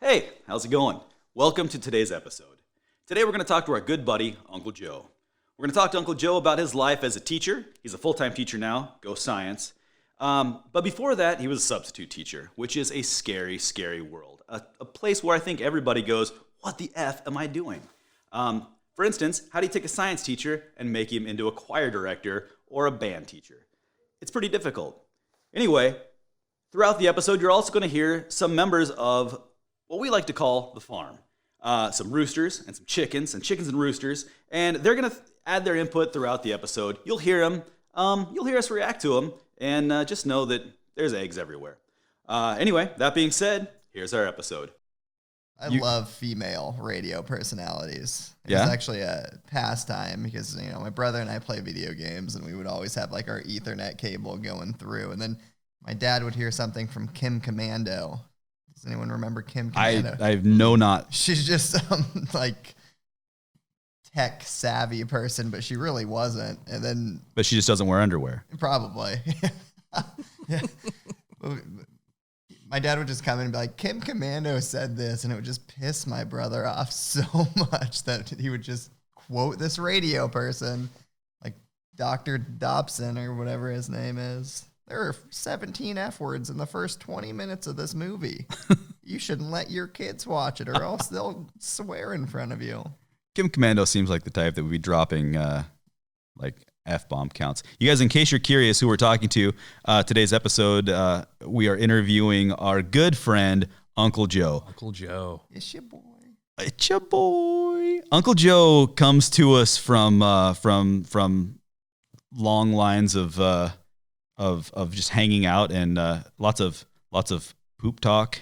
Hey, how's it going? Welcome to today's episode. Today we're going to talk to our good buddy, Uncle Joe. We're going to talk to Uncle Joe about his life as a teacher. He's a full-time teacher now, go Science. But before that, he was a substitute teacher, which is a scary, scary world. A place where I think everybody goes, what the F am I doing? For instance, how do you take a science teacher and make him into a choir director or a band teacher? It's pretty difficult. Anyway, throughout the episode, you're also going to hear some members of what we like to call the farm. Some roosters and some chickens and roosters, and they're going to add their input throughout the episode. You'll hear them. You'll hear us react to them, and just know that there's eggs everywhere. Anyway, that being said, here's our episode. I love female radio personalities. It was actually a pastime because, my brother and I play video games, and we would always have like our Ethernet cable going through, and then my dad would hear something from Commando. Does anyone remember Commando? I know not. She's just some like tech savvy person, but she really wasn't. And then, but she just doesn't wear underwear. Probably. Yeah. My dad would just come in and be like, Commando said this, and it would just piss my brother off so much that he would just quote this radio person, like Dr. Dobson or whatever his name is. There are 17 F words in the first 20 minutes of this movie. You shouldn't let your kids watch it or else they'll swear in front of you. Commando seems like the type that would be dropping like F-bomb counts. You guys, in case you're curious who we're talking to, today's episode, we are interviewing our good friend, Uncle Joe. Uncle Joe. It's your boy. It's your boy. Uncle Joe comes to us from long lines of just hanging out and lots of poop talk.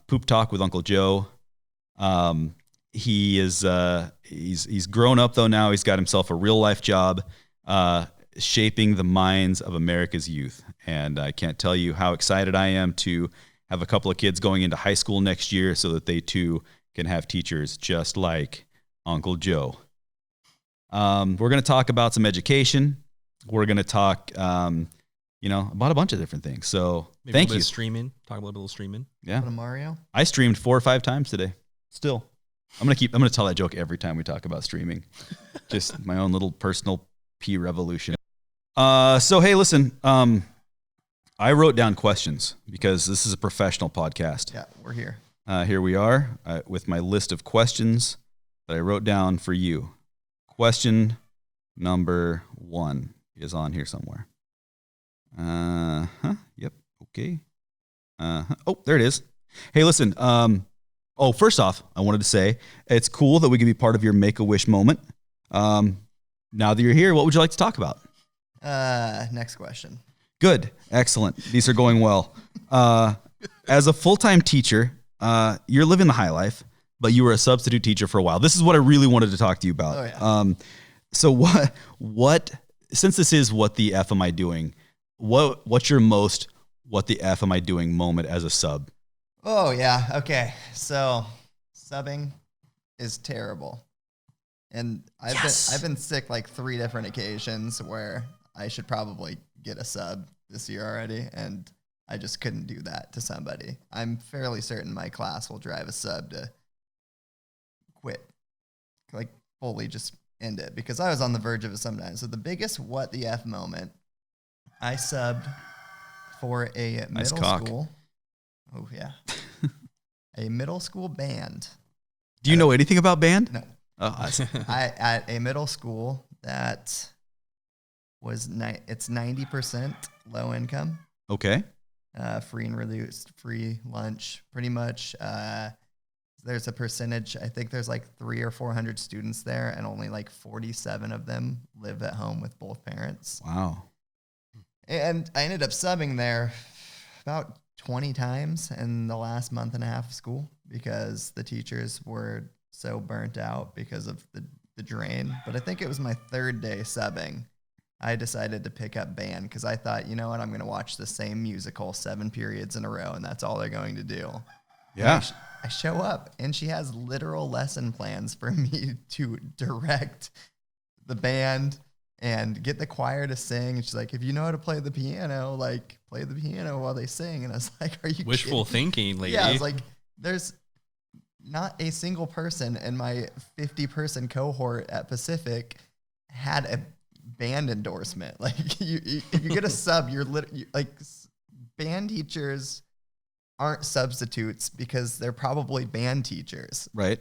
Poop talk with Uncle Joe. He is he's grown up though now. He's got himself a real life job, shaping the minds of America's youth. And I can't tell you how excited I am to have a couple of kids going into high school next year so that they too can have teachers just like Uncle Joe. We're going to talk about some education. We're going to talk, about a bunch of different things. So Maybe thank a little you. Bit of streaming. Talk a little bit of streaming. Yeah. Mario. I streamed 4 or 5 times today. Still. I'm going to tell that joke every time we talk about streaming. Just my own little personal P revolution. So, hey, listen, I wrote down questions because this is a professional podcast. Yeah, we're here. Here we are with my list of questions that I wrote down for you. Question number 1 is on here somewhere. Yep. Okay. Oh, there it is. Hey, listen, first off, I wanted to say it's cool that we can be part of your Make-A-Wish moment. Now that you're here, what would you like to talk about? Next question. Good. Excellent. These are going well. As a full-time teacher, you're living the high life, but you were a substitute teacher for a while. This is what I really wanted to talk to you about. Oh, yeah. So what, since this is what the F am I doing, what's your most what the F am I doing moment as a sub? Oh, yeah. Okay. So subbing is terrible. And I've been sick like 3 different occasions where I should probably get a sub this year already, and I just couldn't do that to somebody. I'm fairly certain my class will drive a sub to quit, like fully just end it, because I was on the verge of it sometimes. So the biggest what the F moment, I subbed for a nice middle cock. school. Oh, yeah. A middle school band. Do you know anything about band? No. Oh, At a middle school that was it's 90% low income. okay. Free and reduced, free lunch, pretty much. There's a percentage. I think there's like 300 or 400 students there, and only like 47 of them live at home with both parents. Wow. And I ended up subbing there about 20 times in the last month and a half of school because the teachers were so burnt out because of the drain. But I think it was my 3rd day subbing. I decided to pick up band because I thought, you know what, I'm going to watch the same musical 7 periods in a row, and that's all they're going to do. Yeah. I show up, and she has literal lesson plans for me to direct the band and get the choir to sing. And she's like, if you know how to play the piano, like play the piano while they sing. And I was like, are you Wishful kidding? thinking, lady. Yeah, I was like, not a single person in my 50-person cohort at Pacific had a band endorsement. Like if you get a sub, band teachers aren't substitutes because they're probably band teachers. Right.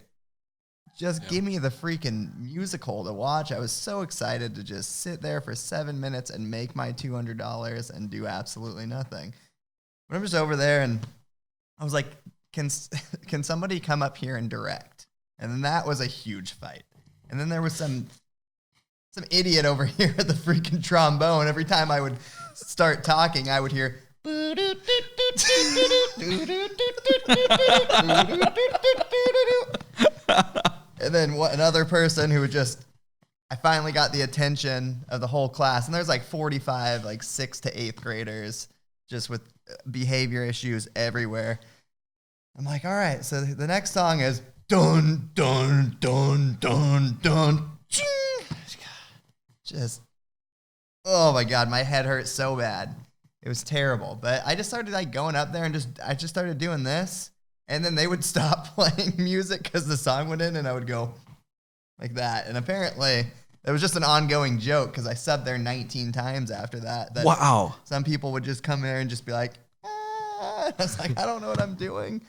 Just give me the freaking musical to watch. I was so excited to just sit there for 7 minutes and make my $200 and do absolutely nothing. But I'm just over there and I was like, can somebody come up here and direct? And then that was a huge fight. And then there was some idiot over here at the freaking trombone. Every time I would start talking, I would hear and then another person who would I finally got the attention of the whole class. And there's like 45, like 6th to 8th graders just with behavior issues everywhere. I'm like, all right, so the next song is dun, dun, dun, dun, dun. Just, oh my God, my head hurt so bad. It was terrible. But I just started like going up there and I just started doing this. And then they would stop playing music because the song went in and I would go like that. And apparently it was just an ongoing joke because I subbed there 19 times after that. Wow. Some people would just come there and just be like, ah. I was like, I don't know what I'm doing.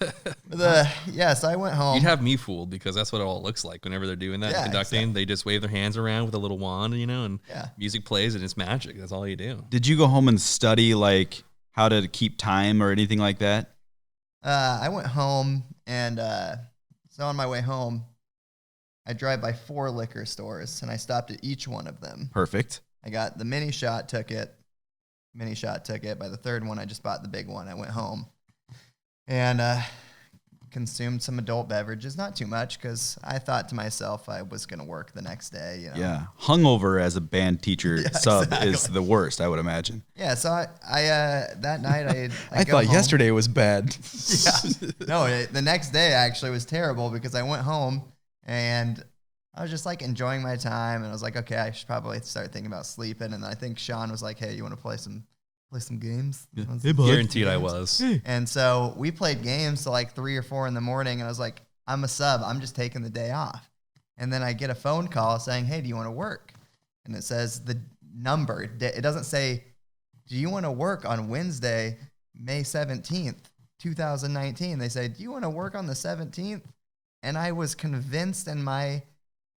So I went home. You'd have me fooled because that's what it all looks like whenever they're doing that conducting. Exactly. They just wave their hands around with a little wand, and music plays and it's magic. That's all you do. Did you go home and study like how to keep time or anything like that? I went home and so on my way home, I drive by 4 liquor stores and I stopped at each one of them. Perfect. I got the mini shot ticket. By the 3rd one, I just bought the big one. I went home and consumed some adult beverages, not too much because I thought to myself I was going to work the next day. Yeah, hungover as a band teacher sub is the worst, I would imagine. Yeah, so I that night I thought home. Yesterday was bad. Yeah, no, the next day actually was terrible because I went home and I was just like enjoying my time and I was like, okay, I should probably start thinking about sleeping. And I think Sean was like, hey, you want to play some games? Yeah. Hey, guaranteed I was. And so we played games till like 3 or 4 in the morning. And I was like, I'm a sub. I'm just taking the day off. And then I get a phone call saying, hey, do you want to work? And it says the number. It doesn't say, do you want to work on Wednesday, May 17th, 2019? They say, do you want to work on the 17th? And I was convinced in my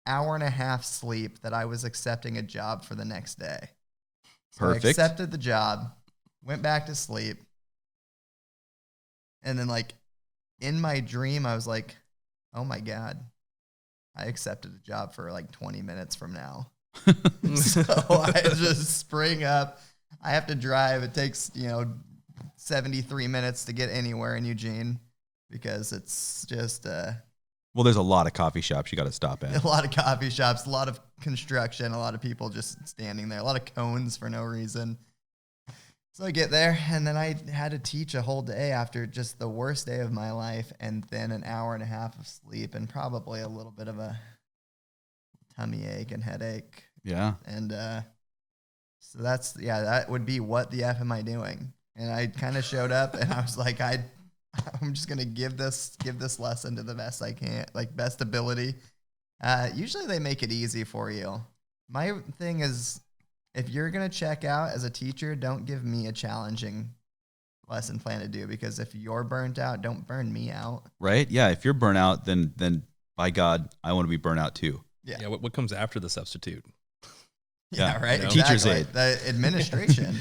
hour-and-a-half sleep that I was accepting a job for the next day. So Perfect. I accepted the job, went back to sleep, and then like in my dream, I was like, oh my God, I accepted a job for like 20 minutes from now. So I just spring up. I have to drive. It takes, 73 minutes to get anywhere in Eugene because it's just... Well, there's a lot of coffee shops you got to stop at. A lot of coffee shops, a lot of construction, a lot of people just standing there, a lot of cones for no reason. So I get there, and then I had to teach a whole day after just the worst day of my life, and then an hour and a half of sleep, and probably a little bit of a tummy ache and headache. Yeah. And so that would be what the F am I doing? And I kind of showed up, and I was like, I'm just gonna give this lesson to the best I can, like best ability. Usually they make it easy for you. My thing is, if you're gonna check out as a teacher, don't give me a challenging lesson plan to do because if you're burnt out, don't burn me out. Right? Yeah. If you're burnt out, then by God, I want to be burnt out too. Yeah. Yeah. What comes after the substitute? Yeah, right. Exactly. Teacher's aide. The administration.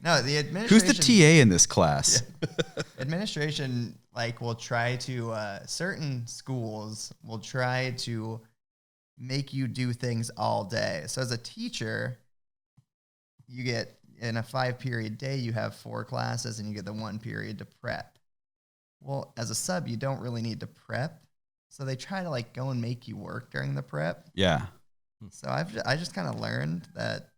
No, the administration. Who's the TA in this class? Yeah. Administration, will try to, certain schools will try to make you do things all day. So as a teacher, you get, in a 5-period day, you have 4 classes and you get the 1 period to prep. Well, as a sub, you don't really need to prep. So they try to go and make you work during the prep. Yeah. So I just kind of learned that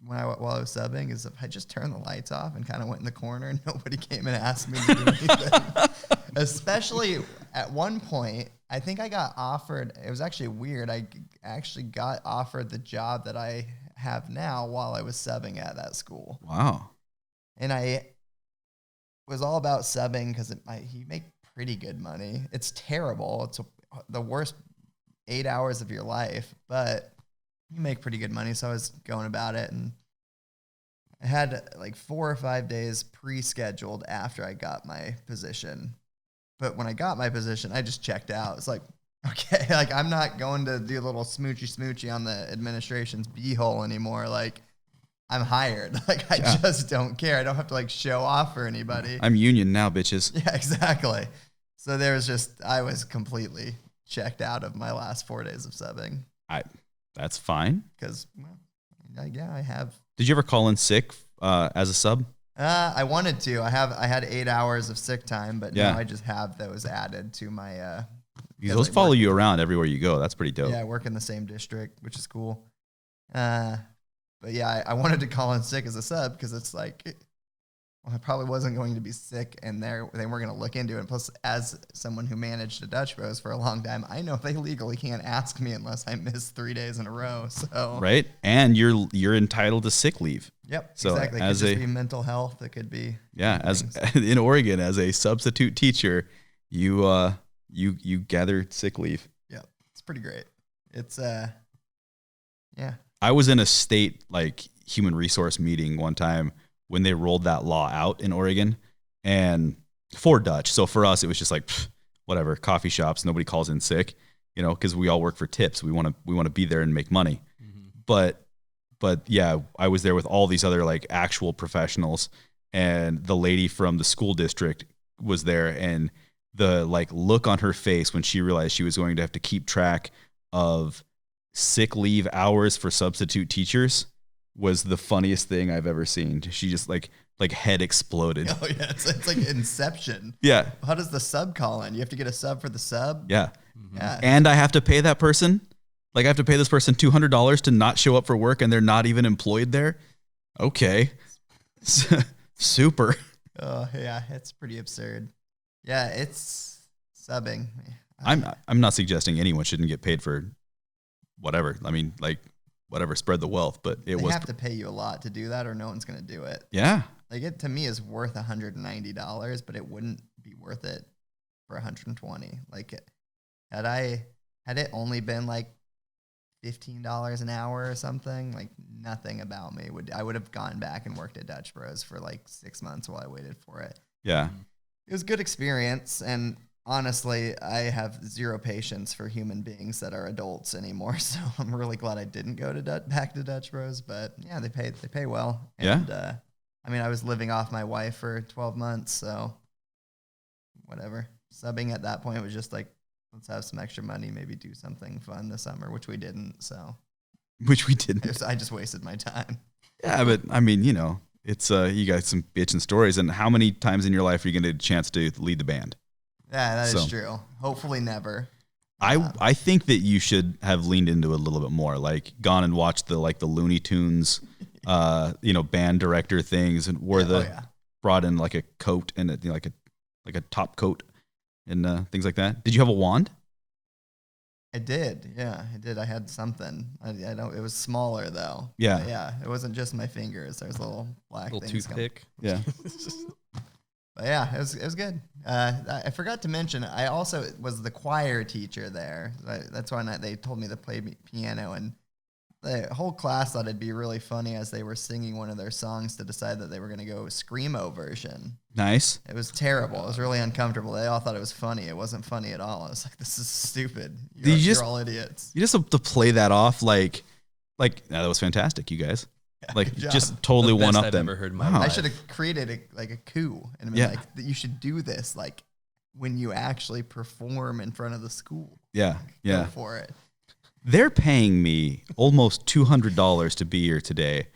while I was subbing is if I just turned the lights off and kind of went in the corner and nobody came and asked me to do anything. Especially at one point, I think I got offered, it was actually weird. I actually got offered the job that I have now while I was subbing at that school. Wow. And I was all about subbing because you make pretty good money. It's terrible. It's the worst 8 hours of your life, but you make pretty good money. So I was going about it, and I had like 4 or 5 days pre-scheduled after I got my position. But when I got my position, I just checked out. It's like, okay, like I'm not going to do a little smoochy on the administration's beehole anymore. Like, I'm hired. Like, I just don't care. I don't have to like show off for anybody. I'm union now, bitches. Yeah, exactly. So I was completely checked out of my last 4 days of subbing. That's fine. Because, well, I have. Did you ever call in sick as a sub? I wanted to. I had 8 hours of sick time, but now I just have those added to my. Those follow you around everywhere you go. That's pretty dope. Yeah, I work in the same district, which is cool. But yeah, I wanted to call in sick as a sub because it's like, well, I probably wasn't going to be sick, and they weren't going to look into it. And plus, as someone who managed the Dutch Bros for a long time, I know they legally can't ask me unless I miss 3 days in a row. So right, and you're entitled to sick leave. Yep, so exactly. It could just be mental health. It could be as in Oregon as a substitute teacher, you gather sick leave. Yep, it's pretty great. It's yeah. I was in a state like human resource meeting one time when they rolled that law out in Oregon, and for Dutch. So for us, it was just like, whatever, coffee shops, nobody calls in sick, because we all work for tips. We want to be there and make money. Mm-hmm. But yeah, I was there with all these other like actual professionals, and the lady from the school district was there, and the like look on her face when she realized she was going to have to keep track of sick leave hours for substitute teachers was the funniest thing I've ever seen. She just like head exploded. Oh yeah, it's like Inception. Yeah. How does the sub call in? You have to get a sub for the sub? Yeah. Mm-hmm. Yeah. And I have to pay that person? Like I have to pay this person $200 to not show up for work and they're not even employed there? Okay. Super. Oh yeah, it's pretty absurd. Yeah, it's subbing. I'm not suggesting anyone shouldn't get paid for whatever. I mean, like, whatever, spread the wealth, but they have to pay you a lot to do that, or no one's going to do it. Yeah. Like, it to me is worth $190, but it wouldn't be worth it for $120. Like, had it only been like $15 an hour or something, like nothing about me I would have gone back and worked at Dutch Bros for like 6 months while I waited for it. Yeah. It was a good experience, and honestly, I have zero patience for human beings that are adults anymore. So I'm really glad I didn't go to back to Dutch Bros. But yeah, they pay well. And, yeah. I mean, I was living off my wife for 12 months, so whatever. Subbing at that point was just like, let's have some extra money, maybe do something fun this summer, which we didn't. I just wasted my time. Yeah, but I mean, it's you got some bitchin' stories. And how many times in your life are you going to get a chance to lead the band? Yeah, that is true. Hopefully never. I think that you should have leaned into it a little bit more, like gone and watched the Looney Tunes, band director things, and brought in like a coat and like a top coat and things like that. Did you have a wand? I did. Yeah, I did. I had something. I don't. It was smaller though. Yeah. But yeah. It wasn't just my fingers. There's a little black little toothpick. Yeah. But yeah, it was good. I forgot to mention, I also was the choir teacher there. That's why they told me to play piano, and the whole class thought it'd be really funny as they were singing one of their songs to decide that they were going to go Screamo version. Nice. It was terrible. It was really uncomfortable. They all thought it was funny. It wasn't funny at all. I was like, this is stupid. You're all idiots. You just have to play that off like that was fantastic, you guys. Yeah, just totally one up them. Ever heard in my life. I should have created a coup and been like, that you should do this like when you actually perform in front of the school. Yeah, Go for it. They're paying me almost $200 to be here today.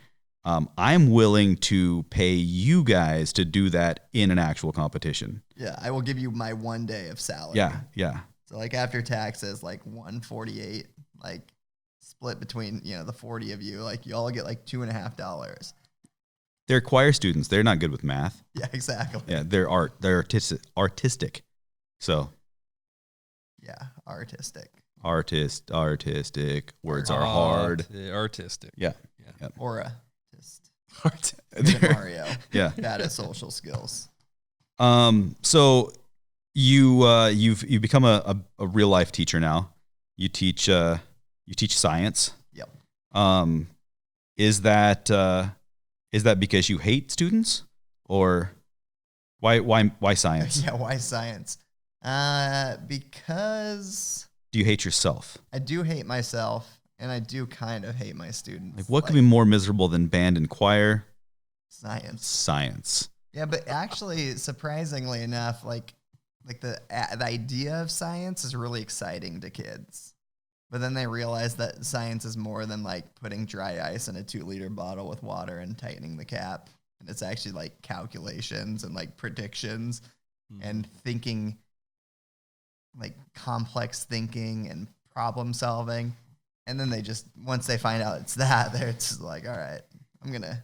I'm willing to pay you guys to do that in an actual competition. Yeah, I will give you my 1 day of salary. Yeah. So like after taxes, like $148, like split between the 40 of you, like you all get like $2.50. They're choir students. They're not good with math. Yeah, exactly. Yeah, they're artistic. So. Yeah, artistic. Artistic. Words are hard. Artistic. Yeah. Mario. Yeah. Bad at social skills. So you've become a real life teacher now. You teach science. Yep. Is that because you hate students, or why science? Yeah, why science? Because do you hate yourself? I do hate myself, and I do kind of hate my students. Like, what could be more miserable than band and choir? Science. Yeah, but actually, surprisingly enough, like the idea of science is really exciting to kids. But then they realize that science is more than like putting dry ice in a 2-liter bottle with water and tightening the cap. And it's actually like calculations and like predictions and thinking, like complex thinking and problem solving. And then they just, once they find out it's that, they're just like, all right, I'm going to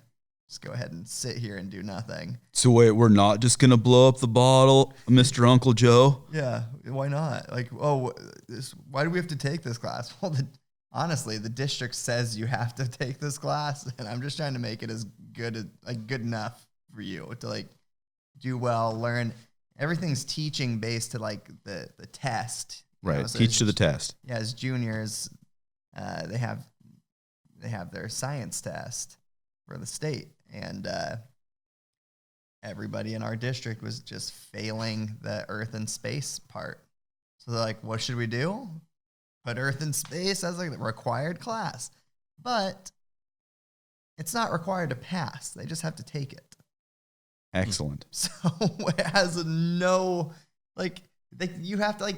just go ahead and sit here and do nothing. So wait, we're not just going to blow up the bottle, Mr. Uncle Joe? Yeah, why not? Like, why do we have to take this class? Well, honestly, the district says you have to take this class, and I'm just trying to make it as good enough for you to like do well, learn. Everything's teaching based to like the test. Right, so teach to the test. Yeah, as juniors, they have their science test for the state. And everybody in our district was just failing the Earth and space part. So they're like, what should we do? Put Earth and space as like the required class. But it's not required to pass. They just have to take it. Excellent. So it has no, you have to,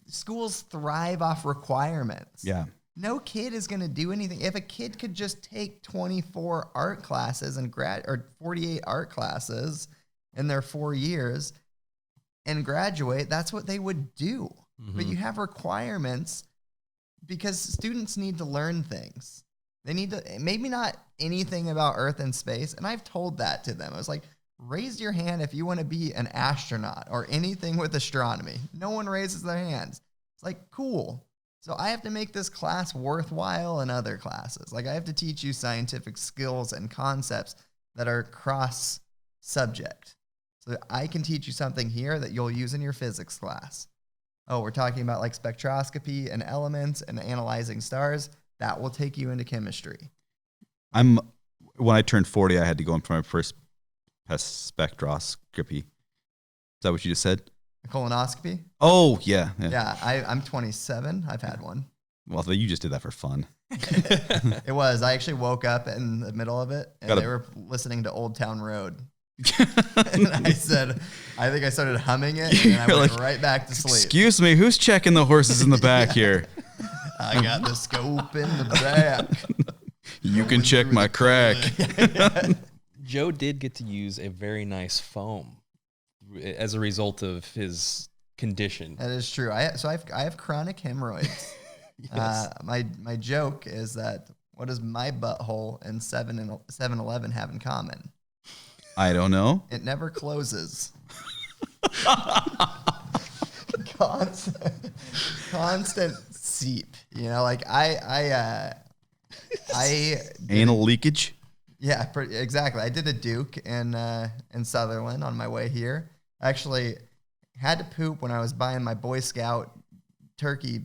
schools thrive off requirements. Yeah. No kid is going to do anything. If a kid could just take 24 art classes or 48 art classes in their 4 years and graduate, that's what they would do. Mm-hmm. But you have requirements because students need to learn things. They need to, maybe not anything about Earth and space. And I've told that to them. I was like, raise your hand if you want to be an astronaut or anything with astronomy. No one raises their hands. It's like, cool. So I have to make this class worthwhile in other classes. Like I have to teach you scientific skills and concepts that are cross-subject. So I can teach you something here that you'll use in your physics class. Oh, we're talking about like spectroscopy and elements and analyzing stars. That will take you into chemistry. When I turned 40, I had to go in for my first spectroscopy. Is that what you just said? A colonoscopy? Oh, yeah. Yeah, I'm 27. I've had one. Well, you just did that for fun. It was. I actually woke up in the middle of it, and they were listening to Old Town Road. And I said, I think I started humming it, and I went right back to sleep. Excuse me, who's checking the horses in the back here? I got the scope in the back. You can check my crack. Joe did get to use a very nice foam as a result of his condition. That is true. I have chronic hemorrhoids. Yes. My joke is that what does my butthole and 7-Eleven have in common? I don't know. It never closes. Constant seep. You know, like I anal leakage. Yeah, exactly. I did a Duke in Sutherland on my way here. I actually had to poop when I was buying my Boy Scout turkey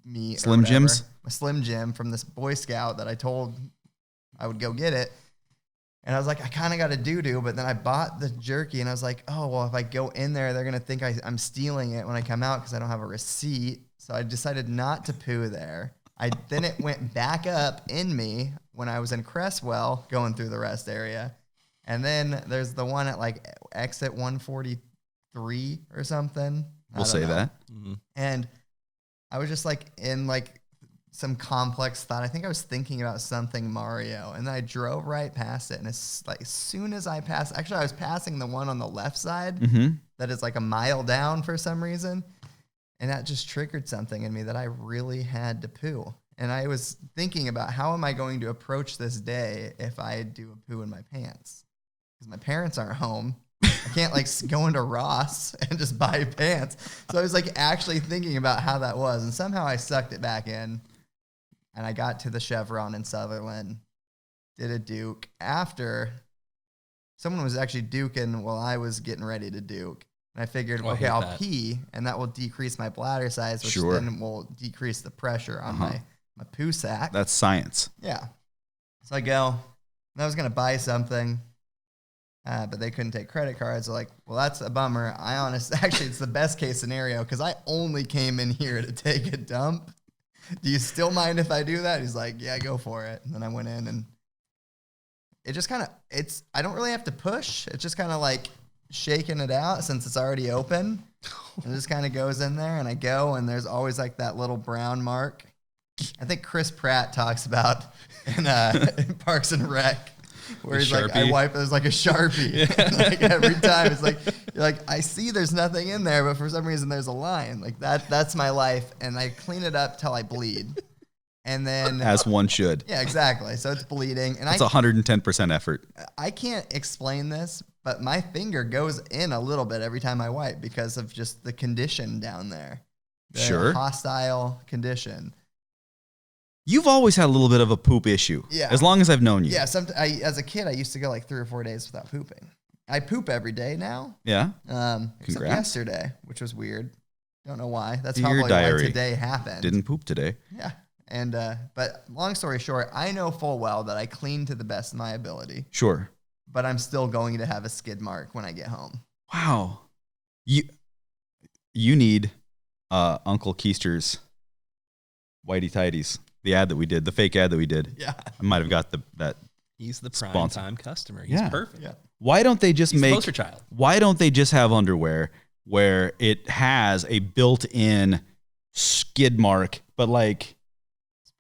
meat. Slim Jims? My Slim Jim from this Boy Scout that I told I would go get it. And I was like, I kind of got a doo-doo, but then I bought the jerky, and I was like, oh, well, if I go in there, they're going to think I'm stealing it when I come out because I don't have a receipt. So I decided not to poo there. Then it went back up in me when I was in Cresswell going through the rest area. And then there's the one at like exit 143 or something. We'll say that. Mm-hmm. And I was just like in like some complex thought. I think I was thinking about something Mario. And then I drove right past it. And it's like as soon as I passed, actually I was passing the one on the left side that is like a mile down for some reason. And that just triggered something in me that I really had to poo. And I was thinking about how am I going to approach this day if I do a poo in my pants? Because my parents aren't home. I can't like go into Ross and just buy pants. So I was like actually thinking about how that was. And somehow I sucked it back in. And I got to the Chevron in Sutherland, did a Duke. After someone was actually duking while I was getting ready to Duke. And I figured, I okay, hate I'll that. pee, and that will decrease my bladder size, which Sure. then will decrease the pressure on my poo sac. That's science. Yeah. So I go, and I was going to buy something, but they couldn't take credit cards. They're like, well, that's a bummer. Actually, it's the best case scenario because I only came in here to take a dump. Do you still mind if I do that? He's like, yeah, go for it. And then I went in, and it just kind of, I don't really have to push. It's just kind of like shaking it out since it's already open. It just kind of goes in there, and I go, and there's always like that little brown mark. I think Chris Pratt talks about in Parks and Rec, where he's like, I wipe, there's like a Sharpie. Yeah. Like every time it's like, you're like, I see there's nothing in there, but for some reason there's a line. Like that's my life. And I clean it up till I bleed. And then As one should. yeah, exactly. So it's bleeding. And it's 110% effort. I can't explain this, but my finger goes in a little bit every time I wipe because of just the condition down there. The Sure. hostile condition. You've always had a little bit of a poop issue. Yeah. As long as I've known you. Yeah, as a kid, I used to go like 3 or 4 days without pooping. I poop every day now. Yeah. Except Congrats. yesterday, which was weird. Don't know why. That's Dear probably diary. why today happened. Didn't poop today. Yeah. And but long story short, I know full well that I clean to the best of my ability, Sure. but I'm still going to have a skid mark when I get home. Wow. You need Uncle Keister's Whitey Tidies. The ad that we did, the fake ad that we did. Yeah. I might have got that. He's the prime Sponsor. time customer. He's perfect. Yeah. Why don't they just He's the make poster child. Why don't they just have underwear where it has a built-in skid mark, but like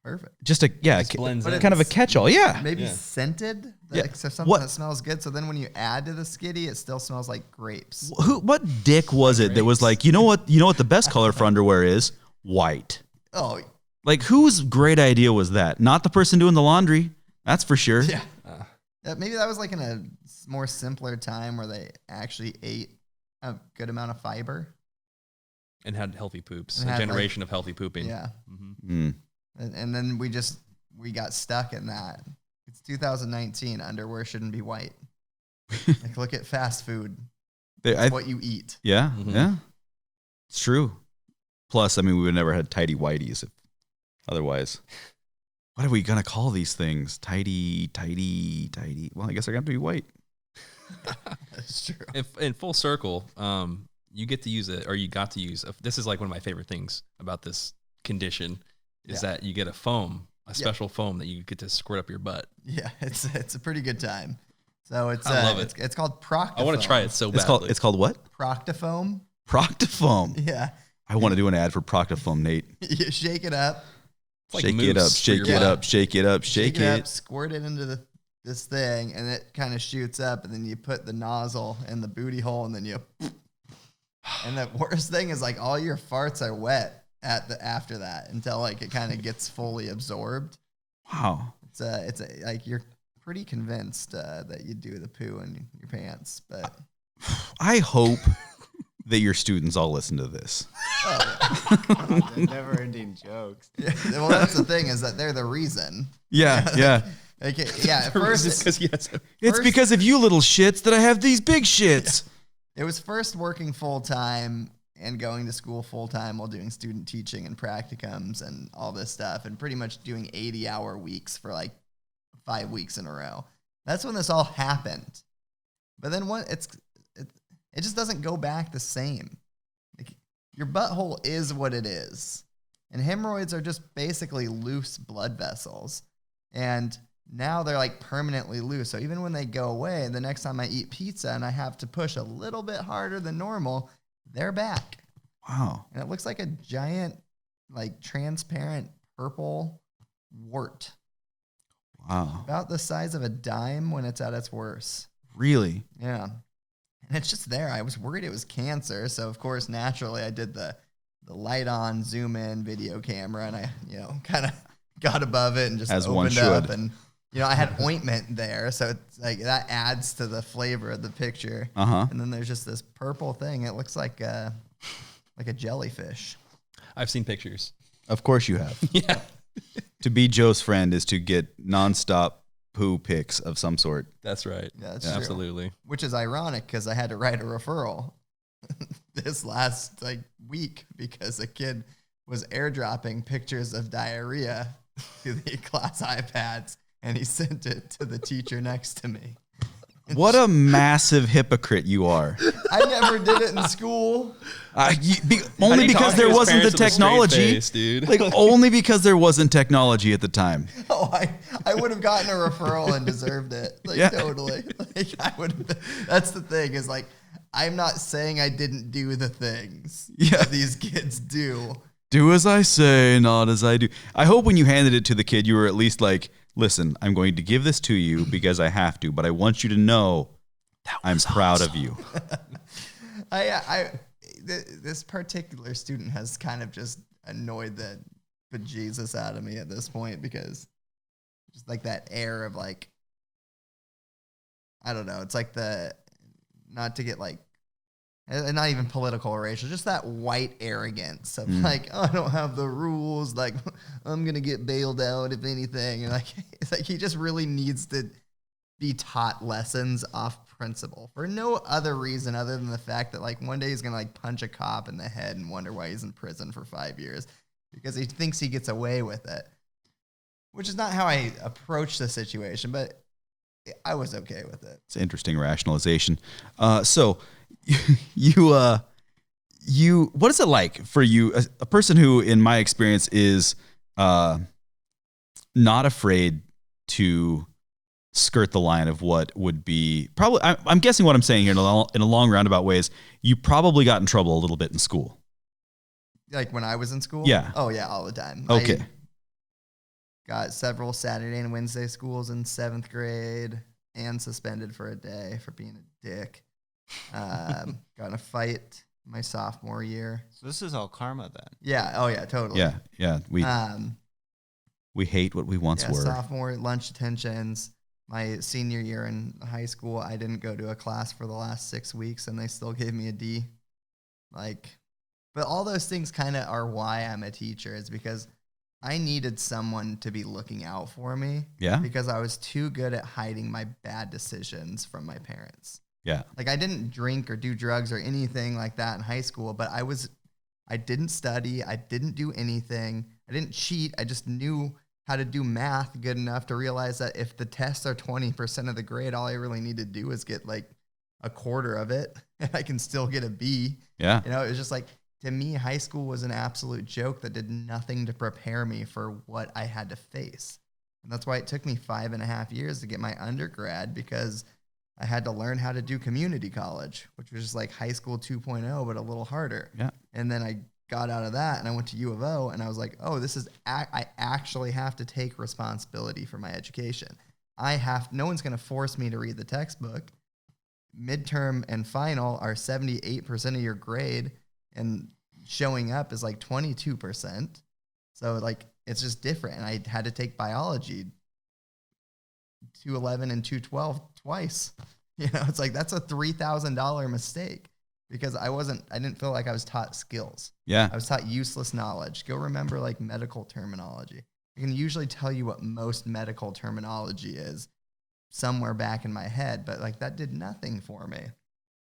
Perfect. just a Just blends in. kind of a catch-all? Yeah. Maybe Yeah. scented, Yeah. like, so something What- that smells good. So then when you add to the skiddy, it still smells like grapes. What dick was it that was like, you know what the best color for underwear is? White. Oh, Like, whose great idea was that? Not the person doing the laundry. That's for sure. yeah. Maybe that was like in a more simpler time where they actually ate a good amount of fiber. And had healthy poops. And A had, generation of healthy pooping. Yeah. Mm. And then we got stuck in that. It's 2019. Underwear shouldn't be white. Like, look at fast food. It's what you eat. Yeah, Mhm. yeah. It's true. Plus, I mean, we would never had tidy whiteys if otherwise. What are we going to call these things? Tidy. Well, I guess they're going to have to be white. That's true. In full circle, you get to use it, or you got to use. This is like one of my favorite things about this condition is that you get a foam, a special foam that you get to squirt up your butt. Yeah, it's a pretty good time. So it's I love it. It's called Proctofoam. I want to try it so badly. It's called what? Proctofoam. Proctofoam. Yeah. I want to do an ad for Proctofoam, Nate. You shake it up. It's like Shake it up, mousse for shake your it butt. up, shake it up, shake it up, it. squirt it into this thing, and it kind of shoots up, and then you put the nozzle in the booty hole, and then you. And the worst thing is like all your farts are wet after that until like it kind of gets fully absorbed. Wow. It's like you're pretty convinced that you do the poo in your pants, but I hope that your students all listen to this. Never-ending jokes. yeah, well, that's the thing is that they're the reason. Yeah, yeah. Like, yeah, at first because yes, It's First- because of you little shits that I have these big shits. it was first working full time and going to school full time while doing student teaching and practicums and all this stuff, and pretty much doing 80-hour weeks for like 5 weeks in a row. That's when this all happened. But then it just doesn't go back the same. Like, your butthole is what it is, and hemorrhoids are just basically loose blood vessels, and now they're like permanently loose. So even when they go away, the next time I eat pizza and I have to push a little bit harder than normal, they're back. Wow. And it looks like a giant, like transparent purple wart. Wow. About the size of a dime when it's at its worst. Really? Yeah. And it's just there. I was worried it was cancer. So, of course, naturally, I did the light on, zoom in video camera, and I, kind of got above it and just As one opened up. should. And, I had ointment there. So, it's like that adds to the flavor of the picture. Uh-huh. And then there's just this purple thing. It looks like a jellyfish. I've seen pictures. Of course you have. Yeah, To be Joe's friend is to get nonstop poo pics of some sort. that's right. Yeah, that's true. Absolutely. Which is ironic because I had to write a referral. this last like week because a kid was airdropping pictures of diarrhea to the class iPads, and he sent it to the teacher next to me. What a massive hypocrite you are. I never did it in school. Only because there wasn't the technology. Face, dude. Like only because there wasn't technology at the time. Oh, I would have gotten a referral and deserved it. Like totally. Like I would. That's the thing is like I'm not saying I didn't do the things that these kids do. Do as I say, not as I do. I hope when you handed it to the kid, you were at least like, listen, I'm going to give this to you because I have to, but I want you to know I'm proud of you. This particular student has kind of just annoyed the bejesus out of me at this point because just like that air of like, I don't know. It's like not to get like, and not even political or racial, just that white arrogance of like, oh, I don't have the rules. Like, I'm going to get bailed out if anything. And like, it's like he just really needs to be taught lessons off principle for no other reason other than the fact that like one day he's going to like punch a cop in the head and wonder why he's in prison for 5 years because he thinks he gets away with it, which is not how I approach the situation, but I was okay with it. It's interesting rationalization. So you what is it like for you, a person who in my experience is not afraid to skirt the line of what would be probably, I'm guessing what I'm saying here in a long roundabout way is you probably got in trouble a little bit in school. Like when I was in school? Yeah. Oh yeah, all the time. Okay. I got several Saturday and Wednesday schools in 7th grade and suspended for a day for being a dick. Got in a fight my sophomore year. So this is all karma then. Yeah. Oh yeah, totally. Yeah. We hate what we once were. Sophomore lunch detentions. My senior year in high school, I didn't go to a class for the last 6 weeks, and they still gave me a D. Like, but all those things kind of are why I'm a teacher. Is because I needed someone to be looking out for me. Yeah. Because I was too good at hiding my bad decisions from my parents. Yeah. Like I didn't drink or do drugs or anything like that in high school, but I didn't study. I didn't do anything. I didn't cheat. I just knew how to do math good enough to realize that if the tests are 20% of the grade, all I really need to do is get like a quarter of it and I can still get a B. Yeah. You know, it was just like, to me, high school was an absolute joke that did nothing to prepare me for what I had to face. And that's why it took me 5.5 years to get my undergrad, because I had to learn how to do community college, which was just like high school 2.0, but a little harder. Yeah. And then I got out of that and I went to U of O and I was like, oh, I actually have to take responsibility for my education. No one's going to force me to read the textbook. Midterm and final are 78% of your grade, and showing up is like 22%. So like, it's just different. And I had to take biology 211 and 212 twice. You know, it's like, that's a $3,000 mistake because I didn't feel like I was taught skills. Yeah. I was taught useless knowledge. Go remember like medical terminology. I can usually tell you what most medical terminology is somewhere back in my head, but like that did nothing for me.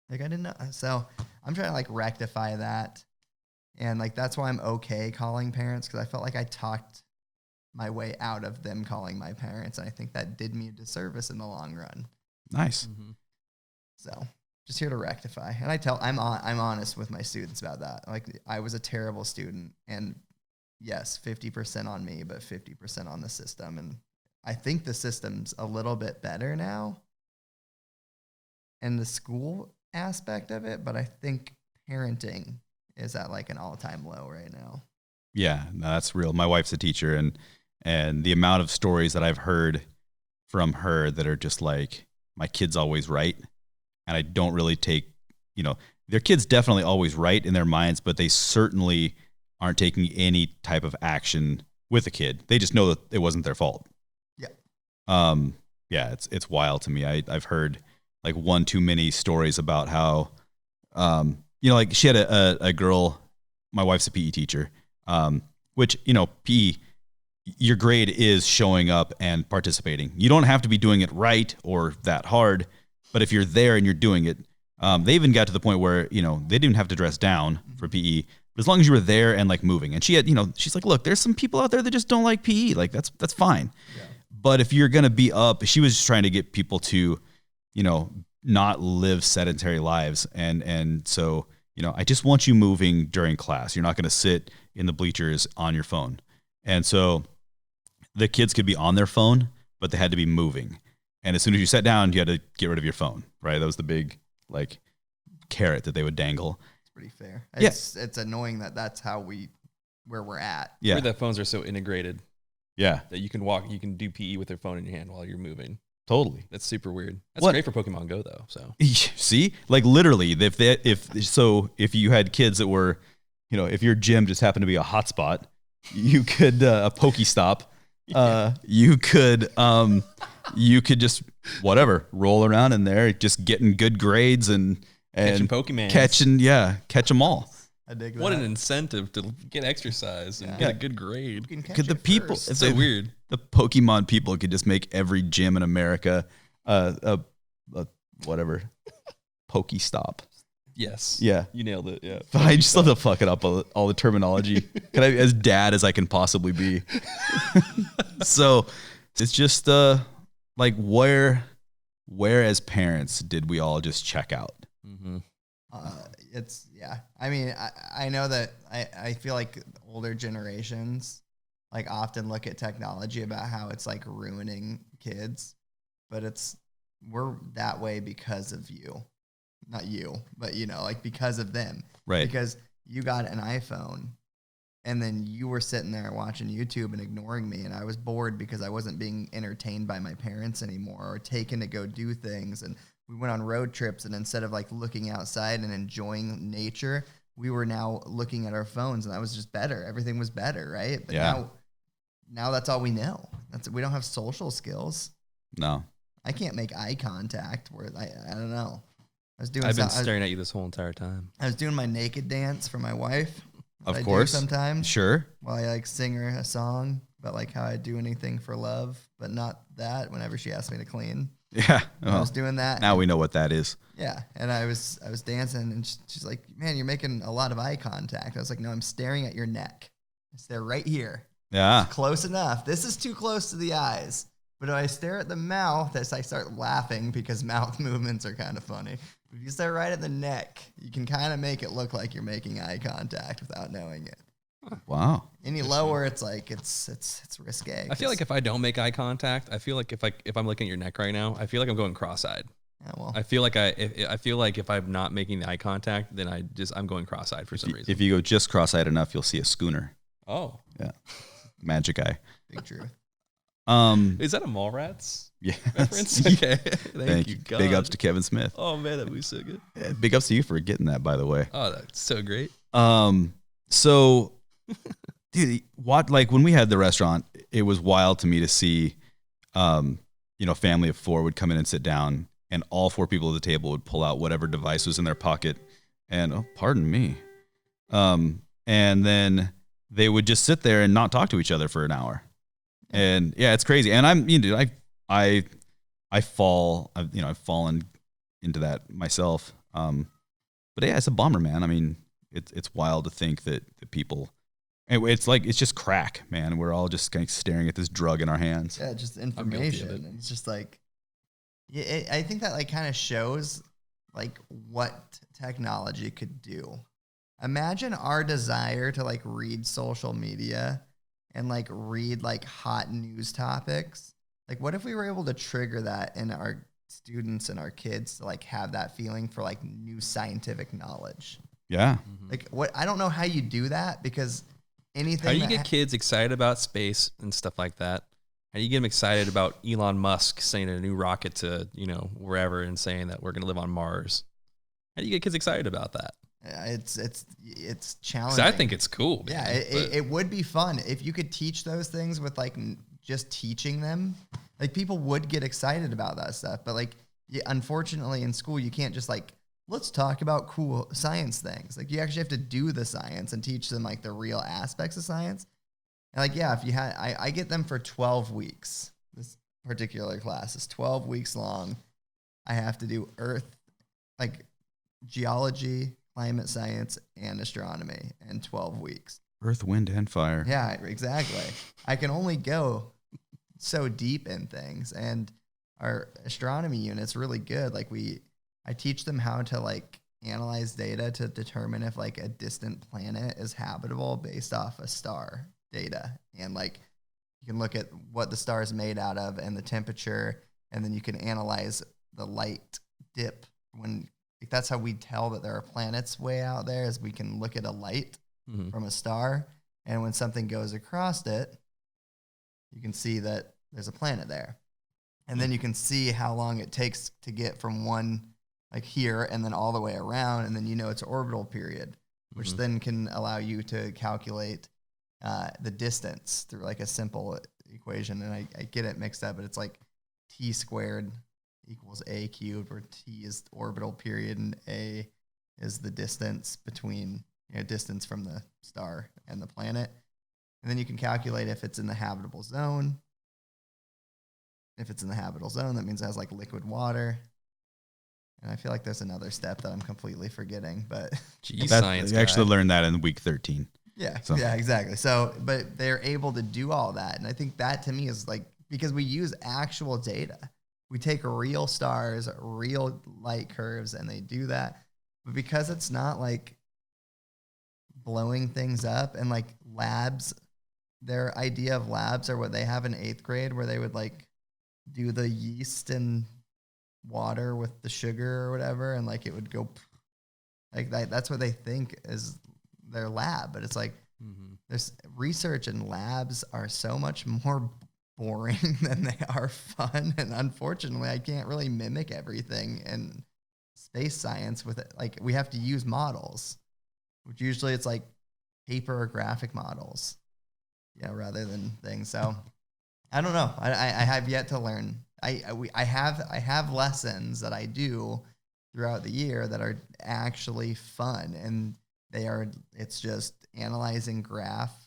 Like I didn't know. So I'm trying to like rectify that. And like, that's why I'm okay calling parents, because I felt like I talked my way out of them calling my parents. And I think that did me a disservice in the long run. Nice. Mm-hmm. So just here to rectify. And I'm honest with my students about that. Like I was a terrible student, and yes, 50% on me, but 50% on the system. And I think the system's a little bit better now in the school aspect of it, but I think parenting is at like an all-time low right now. Yeah, no, that's real. My wife's a teacher, and the amount of stories that I've heard from her that are just like, my kid's always right. And I don't really take, their kid's definitely always right in their minds, but they certainly aren't taking any type of action with the kid. They just know that it wasn't their fault. Yeah. Yeah, it's wild to me. I've heard like one too many stories about how, like she had a girl, my wife's a PE teacher, which, PE, your grade is showing up and participating. You don't have to be doing it right or that hard, but if you're there and you're doing it, They even got to the point where, they didn't even have to dress down for PE, but as long as you were there and like moving. And she had, she's like, look, there's some people out there that just don't like PE. Like that's fine. Yeah. But if you're going to be up, she was just trying to get people to, not live sedentary lives. And so, I just want you moving during class. You're not going to sit in the bleachers on your phone. And so the kids could be on their phone, but they had to be moving. And as soon as you sat down, you had to get rid of your phone, right? That was the big like carrot that they would dangle. It's pretty fair. It's annoying that that's where we're at. Yeah. Where the phones are so integrated. Yeah. That you can do PE with your phone in your hand while you're moving. Totally. That's super weird. That's great for Pokemon Go though. So see, like literally, if you had kids that were, if your gym just happened to be a hotspot, you could a Pokestop. You could just roll around in there, just getting good grades and catching Pokemon, catch them all. I dig that. What an incentive to get exercise and get a good grade. Could the people? It's so weird. The Pokemon people could just make every gym in America a Pokestop. Yes. Yeah. You nailed it. Yeah. I just love to fuck it up all the terminology. Can I be as dad as I can possibly be? So it's just like where as parents did we all just check out? Mm-hmm. I mean, I know that I feel like older generations like often look at technology about how it's like ruining kids, but we're that way because of you. Not you, but like because of them. Right. Because you got an iPhone and then you were sitting there watching YouTube and ignoring me, and I was bored because I wasn't being entertained by my parents anymore or taken to go do things. And we went on road trips, and instead of like looking outside and enjoying nature, we were now looking at our phones, and that was just better. Everything was better, right? But now that's all we know. We don't have social skills. No. I can't make eye contact where I don't know. I've been staring at you this whole entire time. I was doing my naked dance for my wife. Of course. Sometimes. Sure. While I like sing her a song about like how I do anything for love, but not that whenever she asked me to clean. Yeah. I was doing that. Now we know what that is. Yeah. And I was dancing, and she's like, man, you're making a lot of eye contact. I was like, no, I'm staring at your neck. I stare right here. Yeah. It's close enough. This is too close to the eyes. But if I stare at the mouth, I start laughing because mouth movements are kind of funny. If you stare right at the neck, you can kind of make it look like you're making eye contact without knowing it. Wow. Any lower, it's like it's risque. I feel like if I don't make eye contact, I feel like if I'm looking at your neck right now, I feel like I'm going cross-eyed. Yeah, well, I feel like if I'm not making the eye contact, then I'm going cross-eyed for some reason. If you go just cross-eyed enough, you'll see a schooner. Oh. Yeah. Magic eye. Big truth. Is that a Mallrats reference? Okay. Thank you, God. Big ups to Kevin Smith. Oh man, that was so good. Yeah, big ups to you for getting that, by the way. Oh, that's so great. So dude, like when we had the restaurant, it was wild to me to see family of four would come in and sit down, and all four people at the table would pull out whatever device was in their pocket and pardon me. And then they would just sit there and not talk to each other for an hour. And yeah, it's crazy. And I've fallen into that myself. But yeah, it's a bummer, man. I mean, it's wild to think that the people, it's just crack, man. We're all just kind of staring at this drug in our hands. Yeah, just information. And it's just like, I think that like kind of shows like what technology could do. Imagine our desire to like read social media and like read like hot news topics. Like what if we were able to trigger that in our students and our kids to like have that feeling for like new scientific knowledge? Yeah. Mm-hmm. Like what, I don't know how you do that because anything. How do you get kids excited about space and stuff like that? How do you get them excited about Elon Musk sending a new rocket to, wherever and saying that we're going to live on Mars? How do you get kids excited about that? It's challenging. I think it's cool. Man, yeah, it would be fun if you could teach those things with like just teaching them. Like people would get excited about that stuff, but like unfortunately in school you can't just like let's talk about cool science things. Like you actually have to do the science and teach them like the real aspects of science. And like if you had, I get them for 12 weeks. This particular class is 12 weeks long. I have to do Earth, like geology, climate science, and astronomy in 12 weeks. Earth, wind, and fire. Yeah, exactly. I can only go so deep in things, and our astronomy unit's really good. Like I teach them how to like analyze data to determine if like a distant planet is habitable based off a star data. And like you can look at what the star is made out of and the temperature, and then you can analyze the light dip. When like, that's how we tell that there are planets way out there, is we can look at a light from a star, and when something goes across it, you can see that there's a planet there. And then you can see how long it takes to get from one, like here, and then all the way around, and then you know its orbital period, which then can allow you to calculate the distance through like a simple equation. And I get it mixed up, but it's like t squared equals a cubed, where t is the orbital period and a is the distance between, distance from the star and the planet. And then you can calculate if it's in the habitable zone. If it's in the habitable zone, that means it has like liquid water. And I feel like there's another step that I'm completely forgetting, but science. I actually learned that in week 13. Yeah, yeah, exactly. So, but they're able to do all that. And I think that to me is like, because we use actual data. We take real stars, real light curves, and they do that. But because it's not like blowing things up, and like labs, their idea of labs are what they have in 8th grade, where they would like do the yeast and water with the sugar or whatever, and like it would go like that. That's what they think is their lab. But it's like there's research, and labs are so much more boring than they are fun. And unfortunately, I can't really mimic everything in space science with it. Like we have to use models, which usually it's like paper or graphic models, rather than things. So I don't know. I have yet to learn. I have lessons that I do throughout the year that are actually fun, and it's just analyzing graphs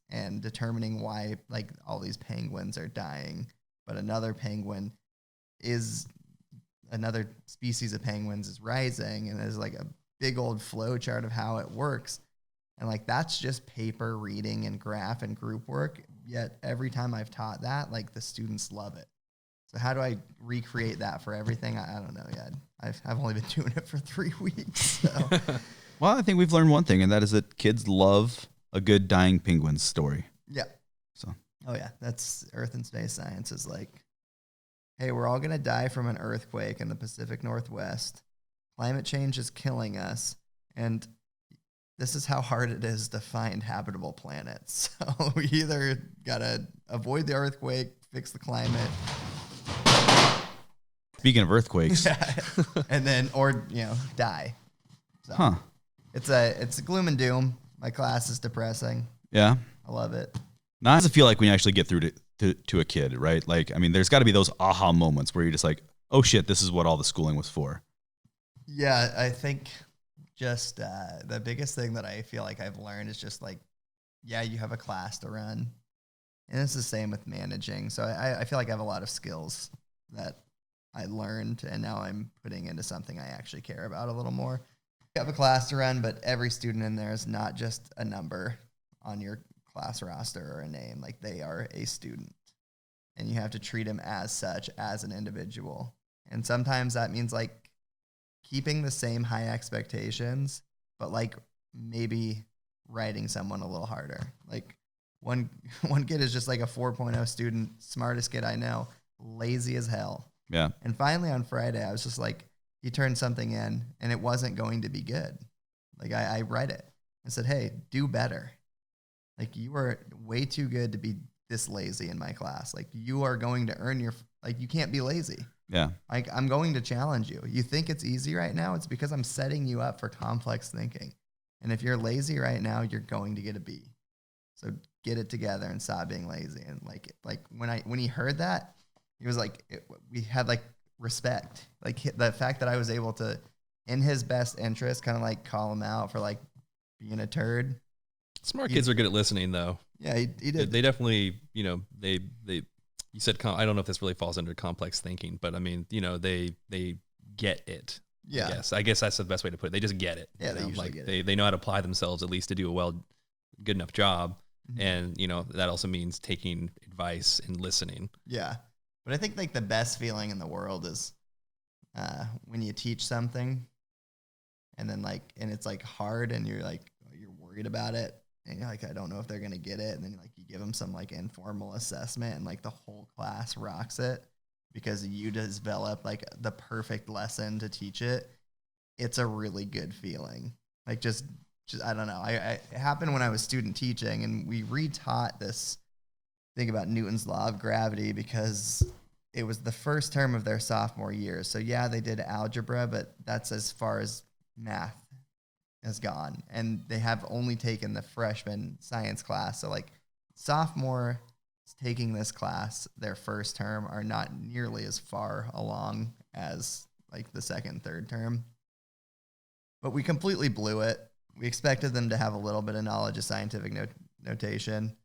and determining why like all these penguins are dying, but another species of penguins is rising, and there's like a big old flow chart of how it works. And like that's just paper reading and graph and group work. Yet every time I've taught that, like the students love it. So how do I recreate that for everything? I don't know yet. I've only been doing it for 3 weeks. So. Well, I think we've learned one thing, and that is that kids love a good dying penguin story. Yeah. So. Oh yeah, that's Earth and space science is like, hey, we're all gonna die from an earthquake in the Pacific Northwest. Climate change is killing us, and this is how hard it is to find habitable planets. So we either gotta avoid the earthquake, fix the climate. Speaking of earthquakes, and then or die. So it's a gloom and doom. My class is depressing. Yeah, I love it. Now, how does it feel like when you actually get through to a kid, right? Like, I mean, there's got to be those aha moments where you're just like, oh shit, this is what all the schooling was for. Yeah, I think just the biggest thing that I feel like I've learned is just like, yeah, you have a class to run. And it's the same with managing. So I feel like I have a lot of skills that I learned, and now I'm putting into something I actually care about a little more. You have a class to run, but every student in there is not just a number on your class roster or a name. Like they are a student, and you have to treat them as such, as an individual. And sometimes that means like keeping the same high expectations, but like maybe writing someone a little harder. Like one kid is just like a 4.0 student, smartest kid I know, lazy as hell. Yeah. And finally on Friday, I was just like, he turned something in and it wasn't going to be good. Like I read it and said, hey, do better. Like you are way too good to be this lazy in my class. Like you are going to earn you can't be lazy. Yeah. Like I'm going to challenge you. You think it's easy right now? It's because I'm setting you up for complex thinking. And if you're lazy right now, you're going to get a B. So get it together and stop being lazy. And like when he heard that, he was like, we had like respect. Like the fact that I was able to, in his best interest, kind of like call him out for like being a turd. Smart kids are good at listening, though. Yeah, he did. They definitely, they. You said I don't know if this really falls under complex thinking, but I mean, they get it. Yeah. I guess that's the best way to put it. They just get it. Yeah, they usually get it. They know how to apply themselves at least to do a good enough job. Mhm. And, that also means taking advice and listening. Yeah. But I think like the best feeling in the world is when you teach something and then and it's like hard and you're worried about it and you're like, I don't know if they're going to get it. And then you give them some like informal assessment and like the whole class rocks it because you develop like the perfect lesson to teach it. It's a really good feeling. Like just I don't know. It happened when I was student teaching and we retaught this thing about Newton's law of gravity because it was the first term of their sophomore year. So yeah, they did algebra, but that's as far as math has gone. And they have only taken the freshman science class. So like sophomore taking this class, their first term, are not nearly as far along as like the second, third term. But we completely blew it. We expected them to have a little bit of knowledge of scientific notation.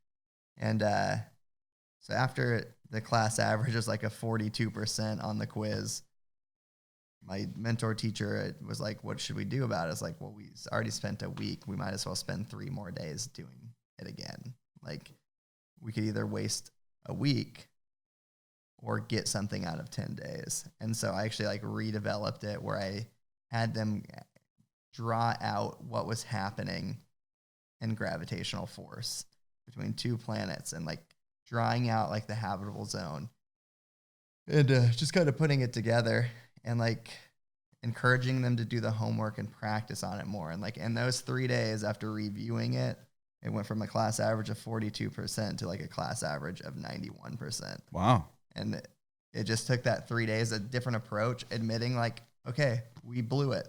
And so after the class average was like a 42% on the quiz, my mentor teacher was like, what should we do about it? It's like, well, we already spent a week. We might as well spend 3 more days doing it again. Like, we could either waste a week or get something out of 10 days. And so I actually like redeveloped it where I had them draw out what was happening in gravitational force between 2 planets and like drawing out like the habitable zone and just kind of putting it together and like encouraging them to do the homework and practice on it more. And like in those 3 days after reviewing it, it went from a class average of 42% to like a class average of 91%. Wow. And it just took that 3 days, a different approach, admitting like, okay, we blew it.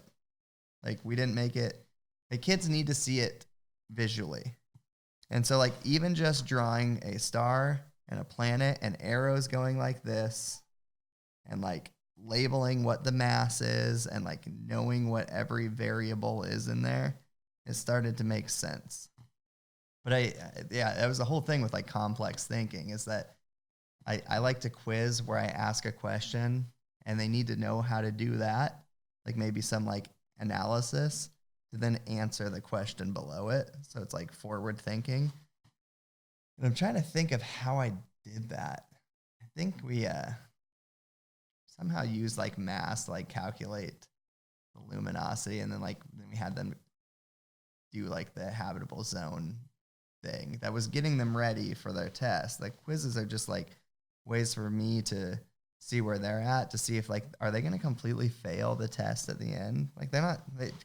Like we didn't make it. The kids need to see it visually. And so like even just drawing a star and a planet and arrows going like this and like labeling what the mass is and like knowing what every variable is in there, it started to make sense. But that was the whole thing with like complex thinking is that I like to quiz where I ask a question and they need to know how to do that. Like maybe some like analysis to then answer the question below it. So it's like forward thinking. And I'm trying to think of how I did that. I think we somehow used like mass to like calculate the luminosity. And then we had them do like the habitable zone thing that was getting them ready for their test. Like quizzes are just like ways for me to see where they're at, to see if like, are they going to completely fail the test at the end? Like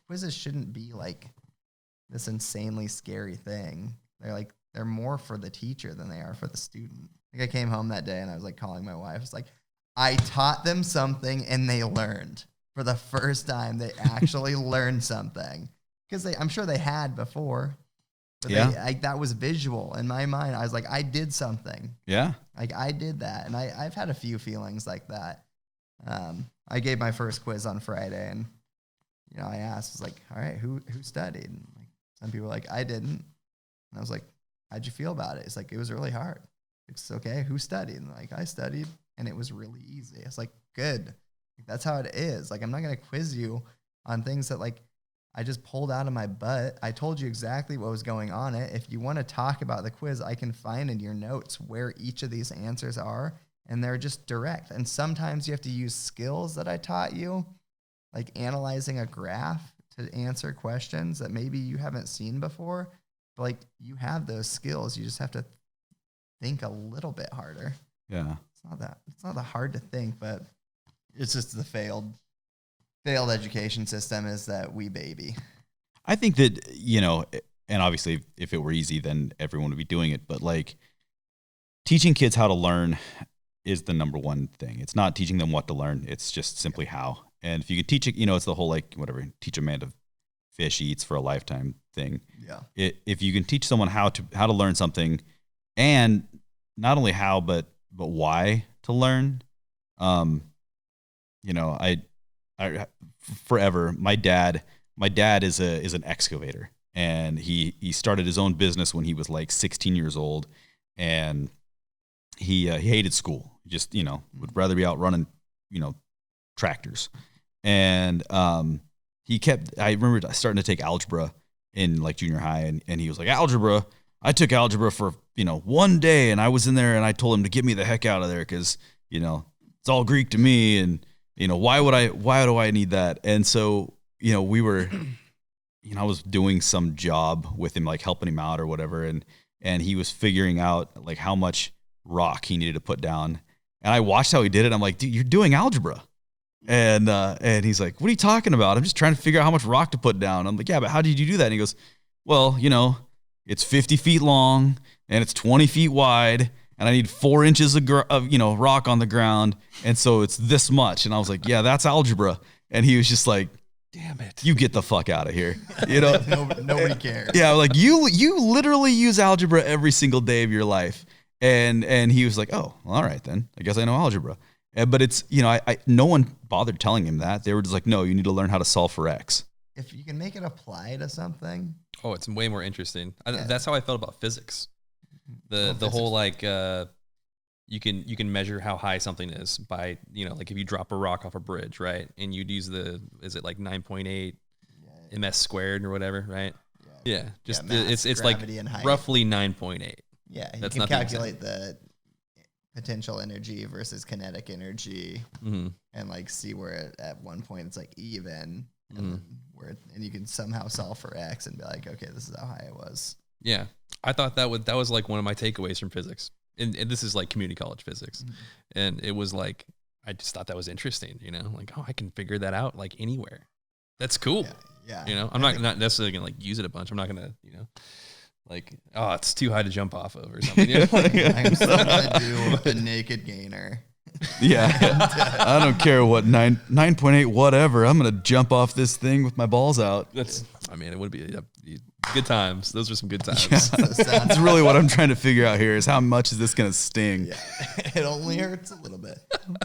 quizzes shouldn't be like this insanely scary thing. They're more for the teacher than they are for the student. Like I came home that day and I was like calling my wife. It's like, I taught them something and they learned for the first time. They actually learned something because I'm sure they had before. But yeah. That was visual in my mind. I was like, I did something. Yeah. Like I did that. And I've had a few feelings like that. I gave my first quiz on Friday and, I asked, all right, who studied? And like some people were like, I didn't. And I was like, how'd you feel about it? It's like, it was really hard. It's okay. Who studied? And like, I studied and it was really easy. It's like, good. Like, that's how it is. Like, I'm not going to quiz you on things that like, I just pulled out of my butt. I told you exactly what was going on it. If you want to talk about the quiz, I can find in your notes where each of these answers are, and they're just direct. And sometimes you have to use skills that I taught you, like analyzing a graph to answer questions that maybe you haven't seen before. But like you have those skills. You just have to think a little bit harder. Yeah. It's not that hard to think, but it's just the failed education system is that we baby. I think that, and obviously if it were easy, then everyone would be doing it. But like teaching kids how to learn is the number one thing. It's not teaching them what to learn. It's just simply how. And if you could teach it, it's the whole like whatever, teach a man to fish, he eats for a lifetime thing. Yeah. If you can teach someone how to learn something, and not only how, but why to learn, I forever. My dad is an excavator, and he started his own business when he was like 16 years old, and he hated school. Just would rather be out running tractors. And I remember starting to take algebra in like junior high, and he was like, algebra. I took algebra for, 1 day, and I was in there and I told him to get me the heck out of there because, it's all Greek to me. And, why do I need that? And so, we were, I was doing some job with him, like helping him out or whatever. And he was figuring out like how much rock he needed to put down. And I watched how he did it. I'm like, dude, you're doing algebra. And he's like, what are you talking about? I'm just trying to figure out how much rock to put down. I'm like, yeah, but how did you do that? And he goes, well, it's 50 feet long and it's 20 feet wide, and I need 4 inches of rock on the ground. And so it's this much. And I was like, yeah, that's algebra. And he was just like, damn it, you get the fuck out of here. Nobody cares. Yeah. Like you literally use algebra every single day of your life. And he was like, oh, well, all right, then I guess I know algebra. But it's, no one bothered telling him that. They were just like, no, you need to learn how to solve for X. If you can make it apply to something. Oh, it's way more interesting. That's how I felt about physics. The whole like you can measure how high something is by, like if you drop a rock off a bridge, right? And you'd use is it like 9.8 ms squared or whatever, right? Yeah. Just mass, it's like roughly 9.8. Yeah, you can calculate the potential energy versus kinetic energy, and like see where at one point it's like even, and you can somehow solve for X and be like, okay, this is how high it was. Yeah, I thought that was like one of my takeaways from physics, and this is like community college physics, and it was like I just thought that was interesting, like I can figure that out like anywhere. That's cool. Yeah. I'm not necessarily gonna like use it a bunch. I'm not gonna like, oh, it's too high to jump off of or something. I'm still gonna do a naked gainer. Yeah. I don't care what 9.8 whatever. I'm gonna jump off this thing with my balls out. It would be good times. Those are some good times. Yeah. That's really what I'm trying to figure out here is how much is this gonna sting? Yeah. It only hurts a little bit.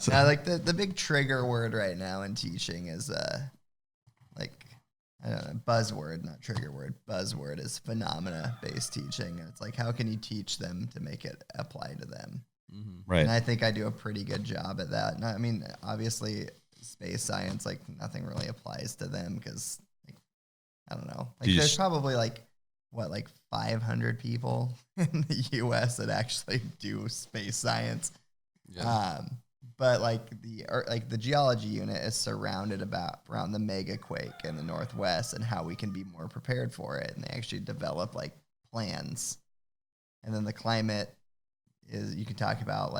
Now, like the big trigger word right now in teaching is I don't know, buzzword, not trigger word. Buzzword is phenomena-based teaching. And it's like, how can you teach them to make it apply to them? Right. And I think I do a pretty good job at that. Obviously, space science, like nothing really applies to them because, I don't know. Like, there's probably 500 people in the U.S. that actually do space science. Yeah. But the geology unit is surrounded around the mega quake in the Northwest and how we can be more prepared for it. And they actually develop plans. And then the climate is, you can talk about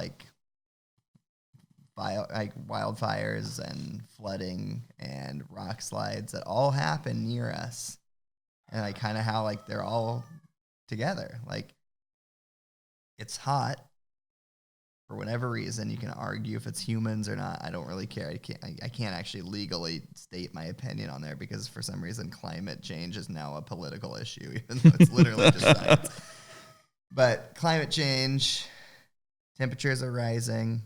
wildfires and flooding and rock slides that all happen near us. And kind of how they're all together. It's hot. For whatever reason, you can argue if it's humans or not. I don't really care. I can't actually legally state my opinion on there because for some reason climate change is now a political issue, even though it's literally just science. But climate change, temperatures are rising,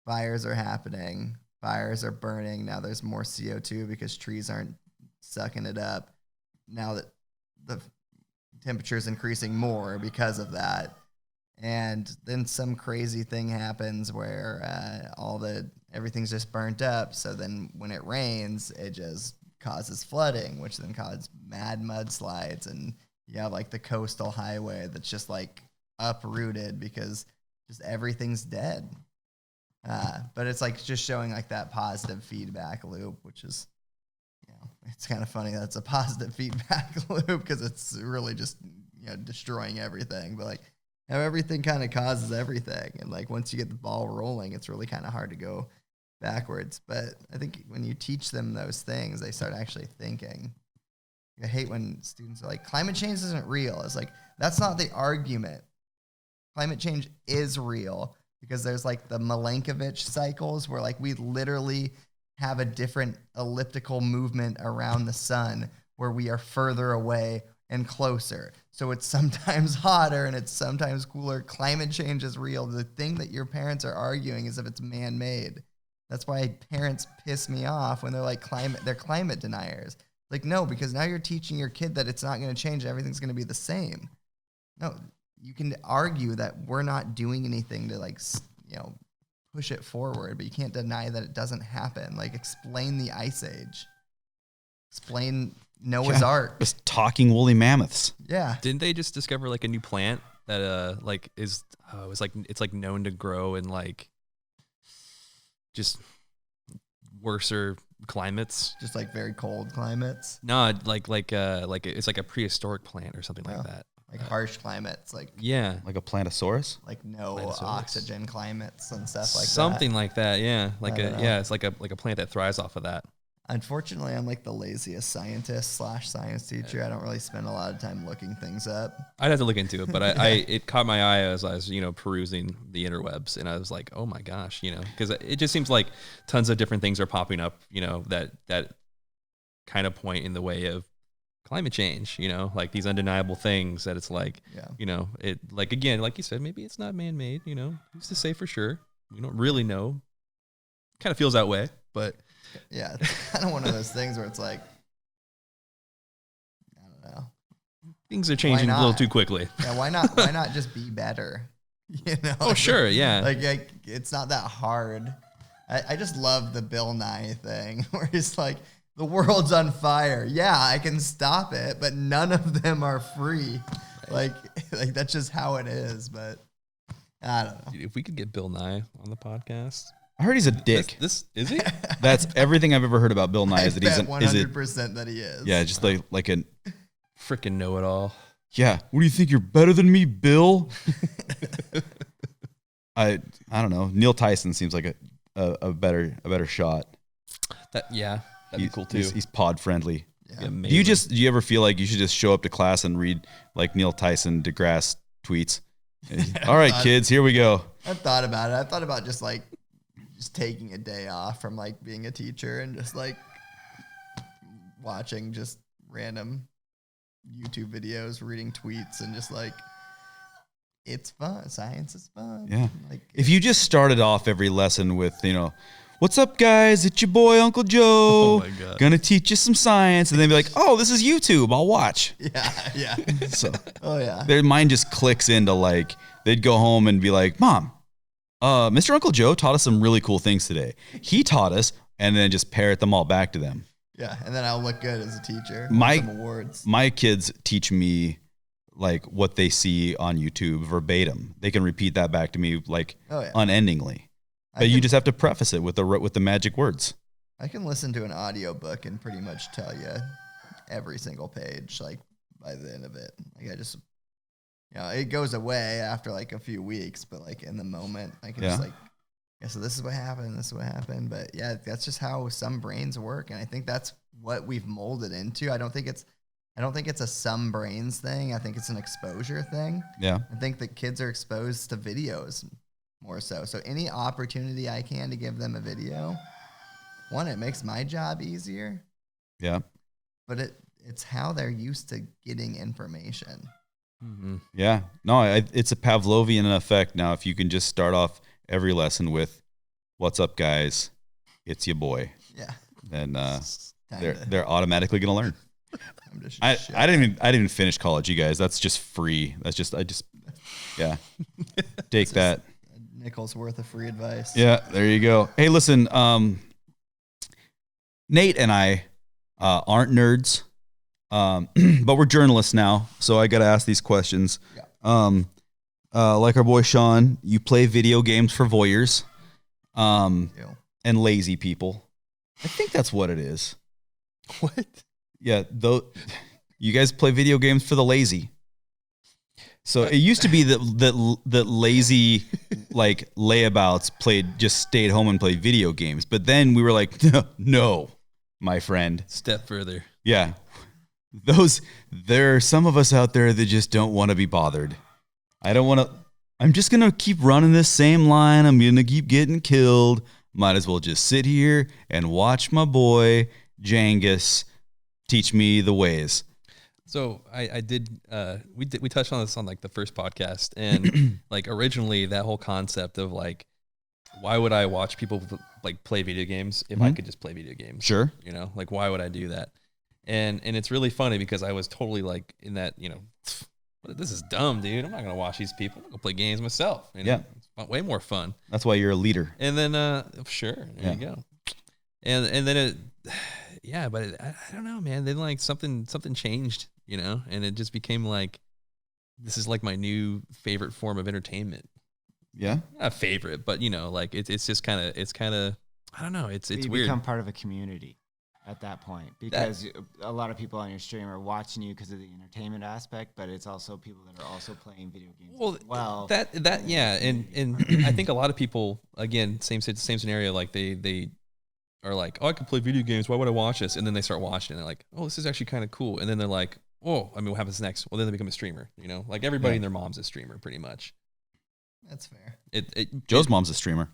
fires are happening, fires are burning. Now there's more CO2 because trees aren't sucking it up. Now that the temperature is increasing more because of that. And then some crazy thing happens where everything's just burnt up. So then when it rains, it just causes flooding, which then causes mad mudslides. And you have the coastal highway that's just uprooted because just everything's dead. But it's just showing that positive feedback loop, which is, it's kind of funny that it's a positive feedback loop because it's really just, destroying everything. But how everything kind of causes everything. And once you get the ball rolling, it's really kind of hard to go backwards. But I think when you teach them those things, they start actually thinking. I hate when students are climate change isn't real. It's that's not the argument. Climate change is real because there's the Milankovitch cycles where we literally have a different elliptical movement around the sun where we are further away and closer. So it's sometimes hotter and it's sometimes cooler. Climate change is real. The thing that your parents are arguing is if it's man-made. That's why parents piss me off when they're they're climate deniers. No, because now you're teaching your kid that it's not going to change. Everything's going to be the same. No, you can argue that we're not doing anything to push it forward, but you can't deny that it doesn't happen. Like, explain the Ice Age. Explain Noah's Ark. Just talking woolly mammoths. Yeah. Didn't they just discover like a new plant that it's like known to grow in like just worser climates? Just like very cold climates. No, like it's like a prehistoric plant or something like that. Like harsh climates, like Like a plantosaurus? like no Plantosaurus. oxygen climates and stuff like Something that. like that, yeah. Like I don't know. yeah, it's like a plant that thrives off of that. Unfortunately, I'm like the laziest scientist / science teacher. I don't really spend a lot of time looking things up. I'd have to look into it, but it caught my eye as I was, perusing the interwebs, and I was like, oh my gosh, because it just seems like tons of different things are popping up, that kind of point in the way of climate change, like these undeniable things that it's like, it like, again, like you said, maybe it's not man-made, who's to say for sure? We don't really know. Kind of feels that way, but Yeah, it's kind of one of those things where it's like, I don't know. things are changing a little too quickly. Yeah, why not? Why not just be better? Oh, sure, yeah. Like it's not that hard. I just love the Bill Nye thing where he's like, the world's on fire. Yeah, I can stop it, but none of them are free. Right. Like that's just how it is. But I don't know. Dude, if we could get Bill Nye on the podcast. I heard he's a dick. This is he? That's everything I've ever heard about Bill Nye. Is that he's 100% that he is. Yeah, just like a freaking know-it-all. Yeah. What do you think? You're better than me, Bill? I don't know. Neil Tyson seems like a better shot. That'd be cool too. He's pod friendly. Yeah. Do you ever feel like you should just show up to class and read like Neil Tyson DeGrasse tweets? All right, kids, here we go. I've thought about it. I've thought about just taking a day off from like being a teacher and just like watching just random YouTube videos, reading tweets, and just like, it's fun. Science is fun. Yeah. Like, if you just started off every lesson with, what's up, guys? It's your boy, Uncle Joe. Oh my God. Gonna teach you some science. And then be like, oh, this is YouTube. I'll watch. Yeah. So Oh yeah. their mind just clicks into like, they'd go home and be like, Mom, Mr. Uncle Joe taught us some really cool things today. He taught us, and then just parrot them all back to them. Yeah. And then I'll look good as a teacher. My- Win some awards. My kids teach me like what they see on YouTube verbatim. They can repeat that back to me like unendingly. But you just have to preface it with the magic words. I can listen to an audiobook and pretty much tell you every single page, like by the end of it. Like I just, it goes away after like a few weeks, but like in the moment, I can just like, so this is what happened. This is what happened. But yeah, that's just how some brains work. And I think that's what we've molded into. I don't think it's a some brains thing. I think it's an exposure thing. Yeah. I think that kids are exposed to videos more so. So any opportunity I can to give them a video, one, it makes my job easier. Yeah. But it's how they're used to getting information. Mm-hmm. Yeah. No, it's a Pavlovian effect. Now, if you can just start off every lesson with, what's up, guys? It's your boy. Yeah. Then they're automatically going to learn. I'm just I didn't even finish college, you guys. That's just free. That's just take that. a nickel's worth of free advice. Yeah, there you go. Hey, listen, Nate and I aren't nerds, but we're journalists now, so I got to ask these questions. Yeah. Like our boy Sean, you play video games for voyeurs, and lazy people. I think that's what it is. What? Yeah, though, you guys play video games for the lazy. So it used to be that lazy like layabouts stayed home and played video games. But then we were like, no, my friend. Step further. Yeah. There are some of us out there that just don't want to be bothered. I'm just going to keep running this same line. I'm going to keep getting killed. Might as well just sit here and watch my boy Jangus teach me the ways. So we touched on this on like the first podcast, and like originally that whole concept of like, why would I watch people like play video games if I could just play video games? Sure. Like why would I do that? And it's really funny because I was totally like in that, This is dumb, dude. I'm not gonna watch these people. I'm gonna play games myself. You know? Yeah. It's way more fun. That's why you're a leader. And then, sure, there you go. And then it, yeah, but I don't know, man. Then like something changed, you know, and it just became like, this is like my new favorite form of entertainment. Yeah, not favorite, but you know, like it's just kind of I don't know. It's you weird. Become part of a community at that point, because a lot of people on your stream are watching you because of the entertainment aspect, but it's also people that are also playing video games. Well, that yeah, and I think a lot of people, again, same scenario. Like they are like, oh, I can play video games. Why would I watch this? And then they start watching, and they're like, oh, this is actually kind of cool. And then they're like, oh, I mean, what happens next? Well, then they become a streamer. You know, like everybody and their mom's a streamer, pretty much. That's fair. Joe's mom's a streamer.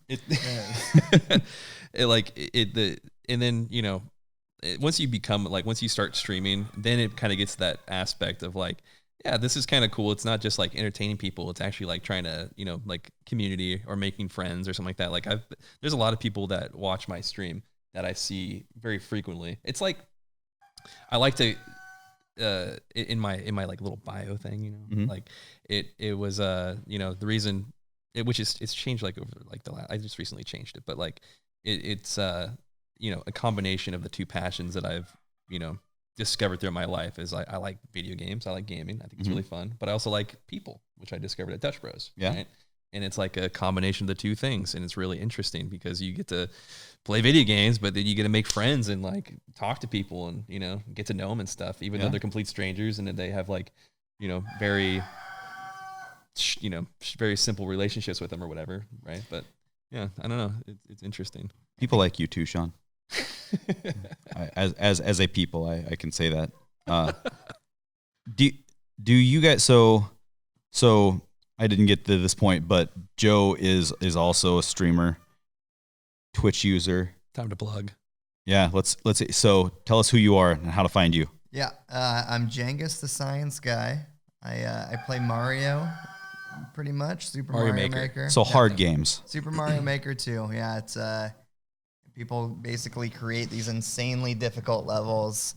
And then, you know, once you start streaming, then it kind of gets that aspect of like, yeah, this is kind of cool. It's not just like entertaining people. It's actually like trying to, you know, like community or making friends or something like that. Like there's a lot of people that watch my stream that I see very frequently. It's like, I like to, in my like little bio thing, you know, like it was, you know, the reason it's changed like over like I just recently changed it, but like it's you know, a combination of the two passions that I've, you know, discovered throughout my life is I like video games. I like gaming. I think it's really fun, but I also like people, which I discovered at Dutch Bros. Yeah. Right? And it's like a combination of the two things. And it's really interesting because you get to play video games, but then you get to make friends and like talk to people and, you know, get to know them and stuff, even though they're complete strangers and they have like, you know, very simple relationships with them or whatever. Right. But yeah, I don't know. It's interesting. People like you too, Sean. As a people, I can say that. Do you guys, so I didn't get to this point, but Joe is also a streamer, Twitch user. Time to plug. Yeah, let's see. So tell us who you are and how to find you. Yeah, I'm Jengus the Science Guy. I play Mario, pretty much. Super Mario Maker. So hard games. Super Mario Maker 2. Yeah, it's people basically create these insanely difficult levels.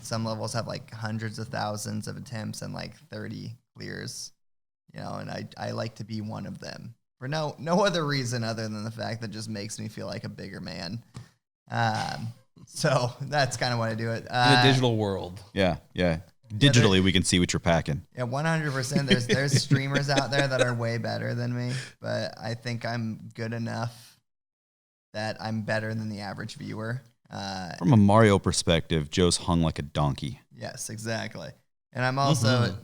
Some levels have like hundreds of thousands of attempts and like 30 clears. You know, and I like to be one of them for no other reason other than the fact that it just makes me feel like a bigger man. So that's kind of why I do it. In the digital world. Yeah. Digitally, we can see what you're packing. Yeah, 100%. There's streamers out there that are way better than me, but I think I'm good enough that I'm better than the average viewer. From a Mario perspective, Joe's hung like a donkey. Yes, exactly. And I'm also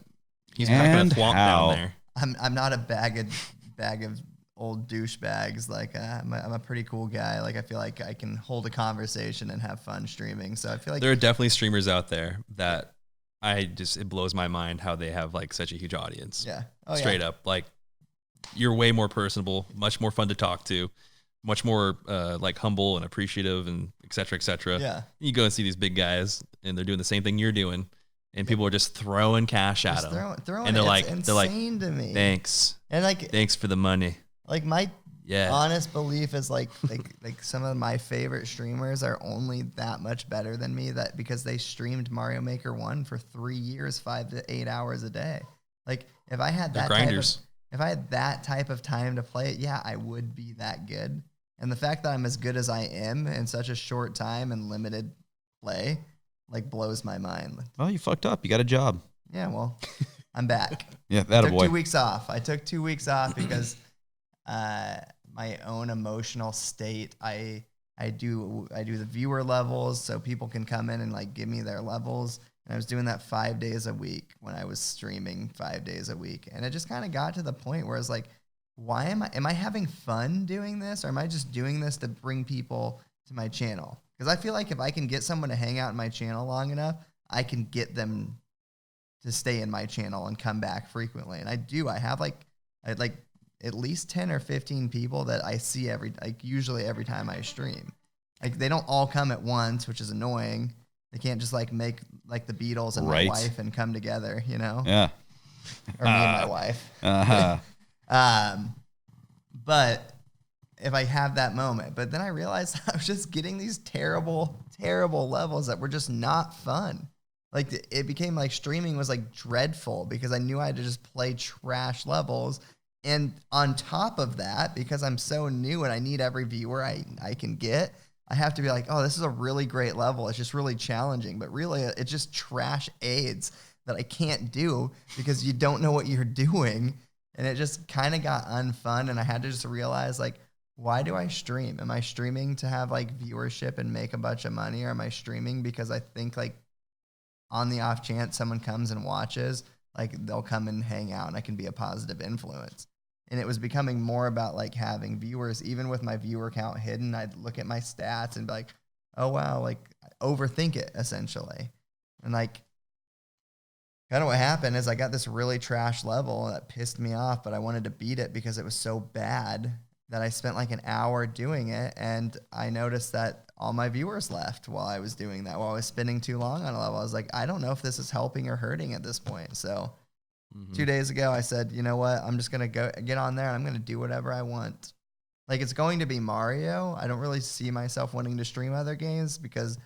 he's not gonna thwomp down there. I'm not a bag of old douchebags. Like I'm a pretty cool guy. Like I feel like I can hold a conversation and have fun streaming. So I feel like there are definitely streamers out there that it blows my mind how they have like such a huge audience. Yeah. Straight up. Like you're way more personable, much more fun to talk to, much more like humble and appreciative and et cetera, et cetera. Yeah. You go and see these big guys and they're doing the same thing you're doing. And people are just throwing cash at them. Throwing and they're like, insane to me. Thanks. And like, thanks for the money. Like my honest belief is like some of my favorite streamers are only that much better than me because they streamed Mario Maker 1 for 3 years, 5 to 8 hours a day. Like if I had that type of time to play it, yeah, I would be that good. And the fact that I'm as good as I am in such a short time and limited play, like blows my mind. Well, you fucked up. You got a job. Yeah, well, I'm back. Yeah, that a boy. I took 2 weeks off. I took 2 weeks off because my own emotional state. I do the viewer levels so people can come in and like give me their levels. And I was doing that 5 days a week when I was streaming 5 days a week. And it just kind of got to the point where I was like, why am I having fun doing this? Or am I just doing this to bring people to my channel? Because I feel like if I can get someone to hang out in my channel long enough, I can get them to stay in my channel and come back frequently. And I do. I have at least 10 or 15 people that I see usually every time I stream. Like they don't all come at once, which is annoying. They can't just like make like the Beatles and my wife and come together, you know? Yeah. Or me and my wife. But if I have that moment, but then I realized I was just getting these terrible, terrible levels that were just not fun. Like it became like streaming was like dreadful because I knew I had to just play trash levels. And on top of that, because I'm so new and I need every viewer I can get, I have to be like, oh, this is a really great level. It's just really challenging. But really, it's just trash aids that I can't do because you don't know what you're doing. And it just kind of got unfun. And I had to just realize, like, why do I stream? Am I streaming to have, like, viewership and make a bunch of money? Or am I streaming because I think, like, on the off chance someone comes and watches, like, they'll come and hang out and I can be a positive influence? And it was becoming more about like having viewers. Even with my viewer count hidden, I'd look at my stats and be like, oh, wow, like overthink it essentially. And like kind of what happened is I got this really trash level that pissed me off, but I wanted to beat it because it was so bad that I spent like an hour doing it. And I noticed that all my viewers left while I was doing that, while I was spending too long on a level. I was like, I don't know if this is helping or hurting at this point. So 2 days ago, I said, you know what? I'm just going to go get on there and I'm going to do whatever I want. Like, it's going to be Mario. I don't really see myself wanting to stream other games because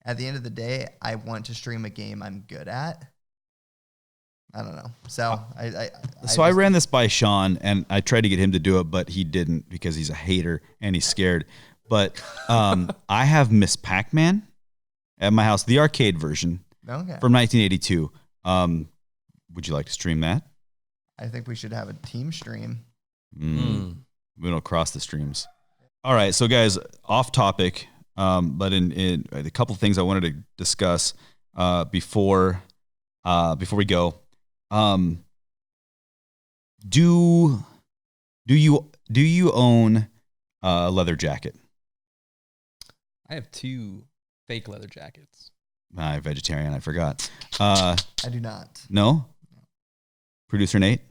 at the end of the day, I want to stream a game I'm good at. I don't know. So I ran this by Sean and I tried to get him to do it, but he didn't because he's a hater and he's scared. But I have Miss Pac-Man at my house, the arcade version from 1982. Would you like to stream that? I think we should have a team stream. We don't cross the streams. All right, so guys, off topic, but in a couple of things I wanted to discuss before we go. Do you own a leather jacket? I have 2 fake leather jackets. I'm vegetarian. I forgot. I do not. No. Producer Nate?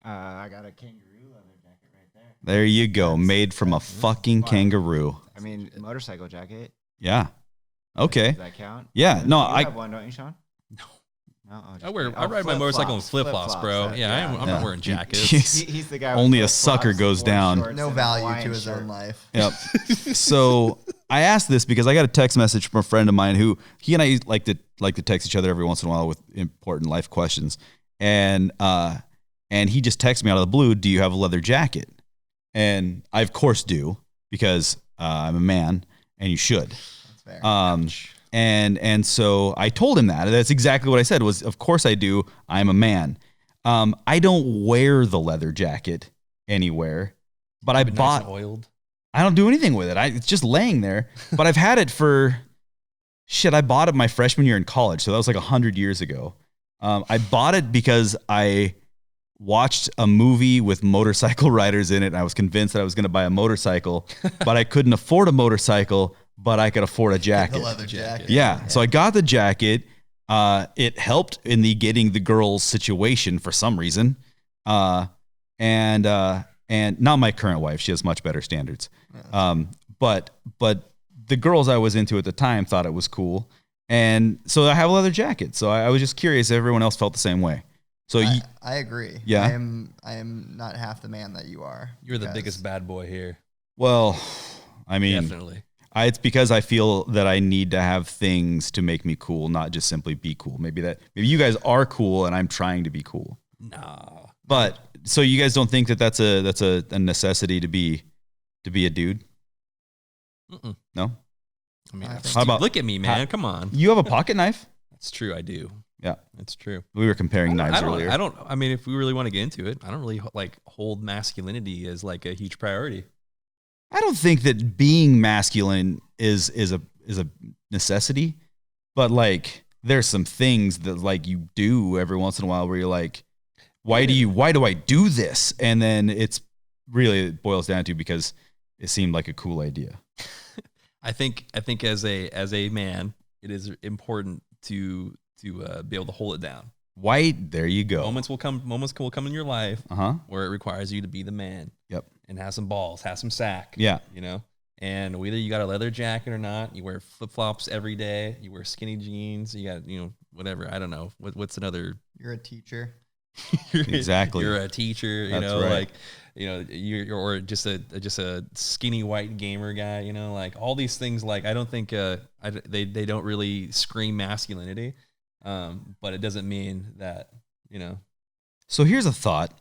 I got a kangaroo leather jacket right there. There you go. Made from a fucking kangaroo. I mean, motorcycle jacket. Yeah. Okay. Does that count? Yeah. No, you have one, don't you, Sean? No. No. I ride my motorcycle in flip-flops, bro. Yeah, I'm not wearing jackets. He's the guy with only a sucker goes down. No value to his own life. Yep. So I asked this because I got a text message from a friend of mine who he and I like to text each other every once in a while with important life questions. And he just texted me out of the blue, do you have a leather jacket? And I, of course, do, because I'm a man, and you should. That's fair. And so I told him that. That's exactly what I said was, of course I do. I'm a man. I don't wear the leather jacket anywhere, but I bought. Nice and oiled. I don't do anything with it. It's just laying there. But I've had it for I bought it my freshman year in college, so that was like 100 years ago. I bought it because I watched a movie with motorcycle riders in it, and I was convinced that I was going to buy a motorcycle, but I couldn't afford a motorcycle, but I could afford a jacket. The leather jacket. Yeah. So I got the jacket. It helped in the getting the girl's situation for some reason. And not my current wife. She has much better standards. But the girls I was into at the time thought it was cool. And so I have a leather jacket. So I was just curious if everyone else felt the same way. So I agree. Yeah. I am not half the man that you are. You're the biggest bad boy here. Well, I mean, Definitely. It's because I feel that I need to have things to make me cool, not just simply be cool. Maybe you guys are cool and I'm trying to be cool. Nah. But so you guys don't think that that's a necessity to be a dude? Mm-mm. No? I mean, How about- look at me, man. Come on. You have a pocket knife? That's true. I do. Yeah. That's true. We were comparing knives earlier. I mean, if we really want to get into it, I don't really like hold masculinity as like a huge priority. I don't think that being masculine is a necessity, but like there's some things that like you do every once in a while where you're like, why do I do this? And then it boils down to because it seemed like a cool idea. I think as a man, it is important to be able to hold it down. Why? There you go. Moments will come in your life where it requires you to be the man. Yep. And have some balls, have some sack. Yeah. You know? And whether you got a leather jacket or not, you wear flip-flops every day, you wear skinny jeans, you got, whatever. I don't know. What's another? You're a teacher. Exactly. You're a teacher, That's right. like, you're or just a skinny white gamer guy, like all these things. Like, I don't think they don't really scream masculinity. But it doesn't mean that, So here's a thought.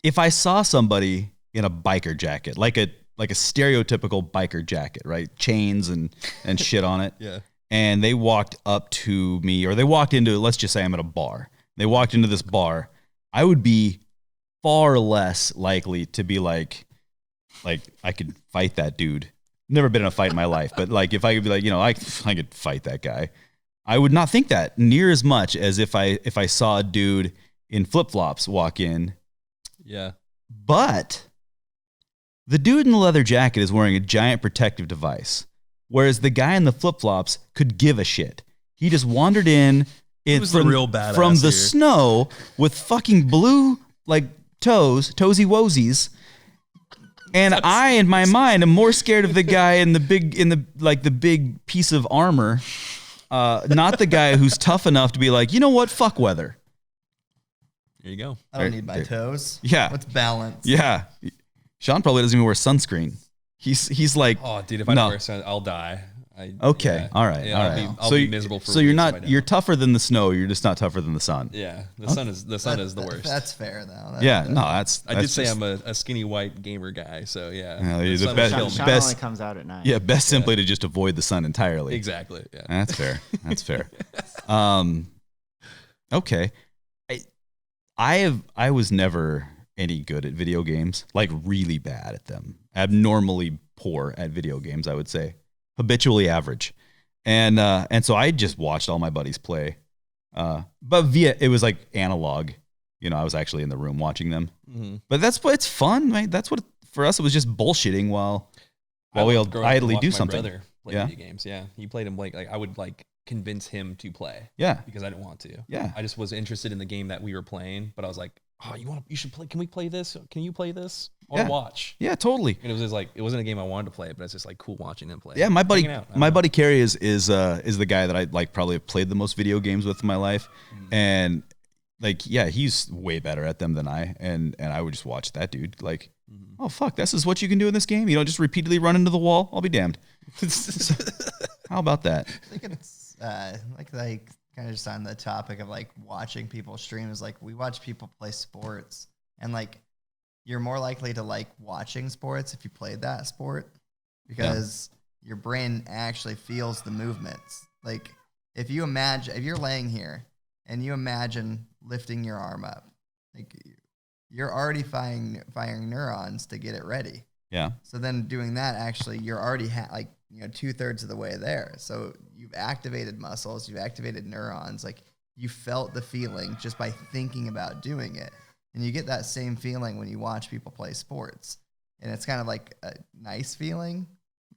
If I saw somebody in a biker jacket, like a stereotypical biker jacket, right? Chains and shit on it. Yeah. And they walked up to me, or they walked into, let's just say I'm at a bar. They walked into this bar. I would be far less likely to be like I could fight that dude. Never been in a fight in my life, but like if I could be like, I could fight that guy. I would not think that near as much as if I saw a dude in flip-flops walk in. Yeah. But the dude in the leather jacket is wearing a giant protective device, whereas the guy in the flip-flops could give a shit. He just wandered in Who's the real badass from the here? snow with fucking blue like toesy woesies. And I, in my mind, am more scared of the guy in the big piece of armor, not the guy who's tough enough to be like, you know what, fuck weather. There you go. I don't need my toes. Yeah. What's balance? Yeah. Sean probably doesn't even wear sunscreen. He's like, Oh, dude, if I no. don't wear sun, I'll die. Okay, all right, all right. I'll be miserable for. So you're weeks if I not. don't. You're tougher than the snow. You're just not tougher than the sun. Yeah, the sun is the worst. That's fair though. I did say I'm a skinny white gamer guy, so yeah. He's the sun best- will kill me. Sean best- only comes out at night. Yeah, best simply to just avoid the sun entirely. Exactly. Yeah. That's fair. That's fair. Okay. I was never any good at video games, like really bad at them. Abnormally poor at video games, I would say. Habitually average. And so I just watched all my buddies play. But it was like analog. I was actually in the room watching them. Mm-hmm. But it's fun, right? That's what for us it was just bullshitting while we all idly do something. Brother play Yeah. video games. Yeah, he played them like I would like convince him to play. Yeah. because I didn't want to. Yeah. I just was interested in the game that we were playing, but I was like, oh, you should play. Can we play this? Can you play this? I want to watch. Yeah, totally. And it was just like it wasn't a game I wanted to play, but it's just like cool watching him play. Yeah, my buddy, Hanging out. I don't know. buddy Carrie is the guy that I like probably have played the most video games with in my life, and like he's way better at them than I, and I would just watch that dude like, oh fuck, this is what you can do in this game. Just repeatedly run into the wall. I'll be damned. How about that? I think it's like kind of just on the topic of like watching people stream is like we watch people play sports and like you're more likely to like watching sports if you played that sport because your brain actually feels the movements. Like if you're laying here and you imagine lifting your arm up, like you're already firing neurons to get it ready. Yeah. So then doing that, actually, you're already 2/3 of the way there. So you've activated muscles, you've activated neurons. Like you felt the feeling just by thinking about doing it. And you get that same feeling when you watch people play sports. And it's kind of like a nice feeling.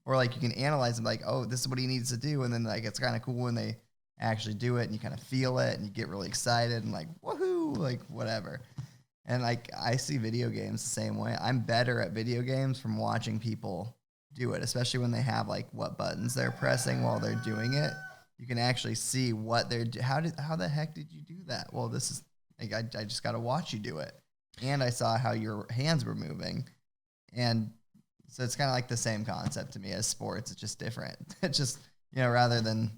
Or like you can analyze them like, oh, this is what he needs to do. And then like it's kind of cool when they actually do it and you kind of feel it and you get really excited and like, woohoo, like whatever. And like I see video games the same way. I'm better at video games from watching people do it, especially when they have like what buttons they're pressing while they're doing it. You can actually see what they're how the heck did you do that? Well, this is like I just got to watch you do it. And I saw how your hands were moving. And so it's kind of like the same concept to me as sports. It's just different. It's just, rather than,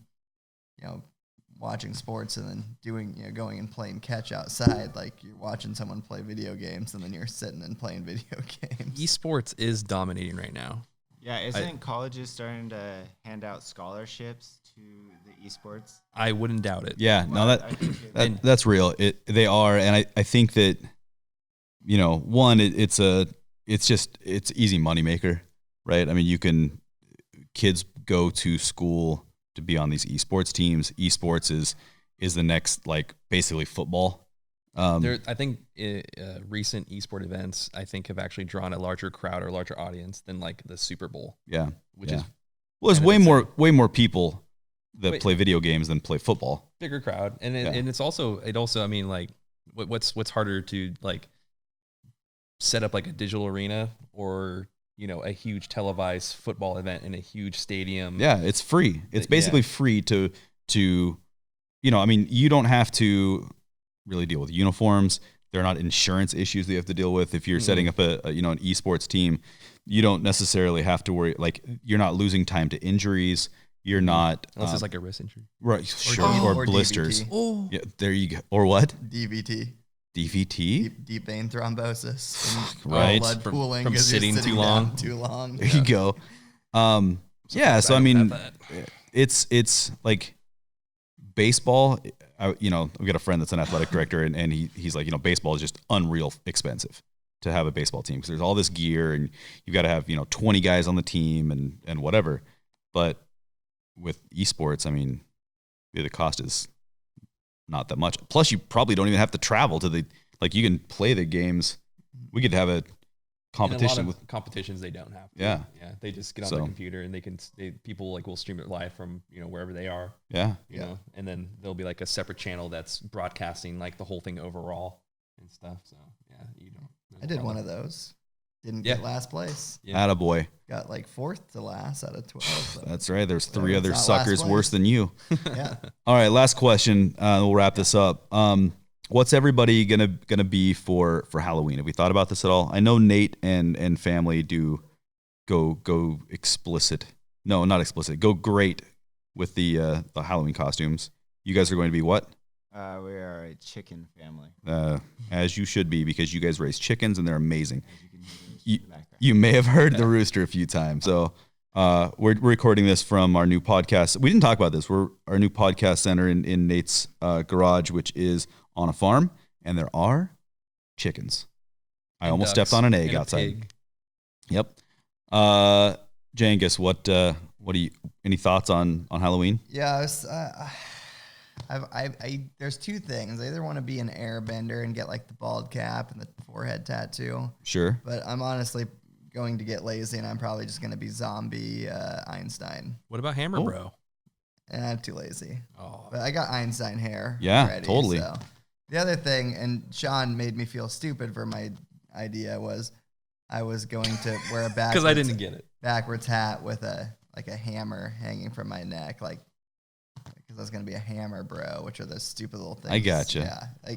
watching sports and then going and playing catch outside, like you're watching someone play video games and then you're sitting and playing video games. Esports is dominating right now. Yeah, isn't colleges starting to hand out scholarships to the esports? I wouldn't doubt it. Yeah, Well, no, I think that's real. They are, and I think that, one, it's easy moneymaker, right? I mean, kids go to school to be on these esports teams. Esports is the next, like, basically football. I think recent esport events, I think, have actually drawn a larger crowd or larger audience than like the Super Bowl. Yeah, which yeah. is there's kind of way more people that Wait. play video games than play football. bigger crowd, and it's also I mean, like what's harder to like set up like a digital arena or a huge televised football event in a huge stadium. Yeah, it's free. It's basically free to I mean, you don't have to really deal with uniforms. There are not insurance issues that you have to deal with. If you're setting up an esports team, you don't necessarily have to worry, like you're not losing time to injuries. You're not Unless it's like a wrist injury. right, sure, or or blisters. DVT. Oh. Yeah, there you go. Or what? DVT, DVT. deep vein thrombosis, and Right. blood From- pooling from 'cause you're sitting too down long. Too long. There you go. Yeah. So I don't mean, have that. it's like baseball. We've got a friend that's an athletic director, and he's like, baseball is just unreal expensive to have a baseball team because there's all this gear and you've got to have 20 guys on the team and whatever. But with esports, I mean, the cost is not that much. Plus, you probably don't even have to travel to you can play the games. We could have a competition and a lot with of competitions they don't have to. Yeah. They just get on So- their computer and people will stream it live from wherever they are, yeah. you know, and then there'll be like a separate channel that's broadcasting like the whole thing overall and stuff. So yeah, I did one of those. Didn't Yeah. get last place. Yeah. Attaboy. Got like 4th to last out of 12. So. That's right. There's Whatever, 3 it's other not last suckers place. worse than you. Yeah. All right, last question. We'll wrap this up. What's everybody gonna be for Halloween? Have we thought about this at all? I know Nate and family do go explicit. No, not explicit. Go great with the Halloween costumes. You guys are going to be what? We are a chicken family. As you should be, because you guys raise chickens and they're amazing. As you can hear the rooster You, in the background. you may have heard the rooster a few times. So we're recording this from our new podcast. We didn't talk about this. We're our new podcast center in Nate's garage, which is on a farm, and there are chickens. I almost stepped on an egg and a outside. pig. Yep. Jangus, what do you? Any thoughts on Halloween? Yeah, there's 2 things. I either want to be an airbender and get like the bald cap and the forehead tattoo, Sure. but I'm honestly going to get lazy and I'm probably just going to be zombie Einstein. What about Hammer Oh. Bro? And I'm too lazy. Oh, But I got Einstein hair. Yeah, already, totally. So. The other thing, and Sean made me feel stupid for my idea, was I was going to wear a because I didn't get it. backwards hat with a hammer hanging from my neck, because I was gonna be a hammer bro, which are those stupid little things. I gotcha. Yeah,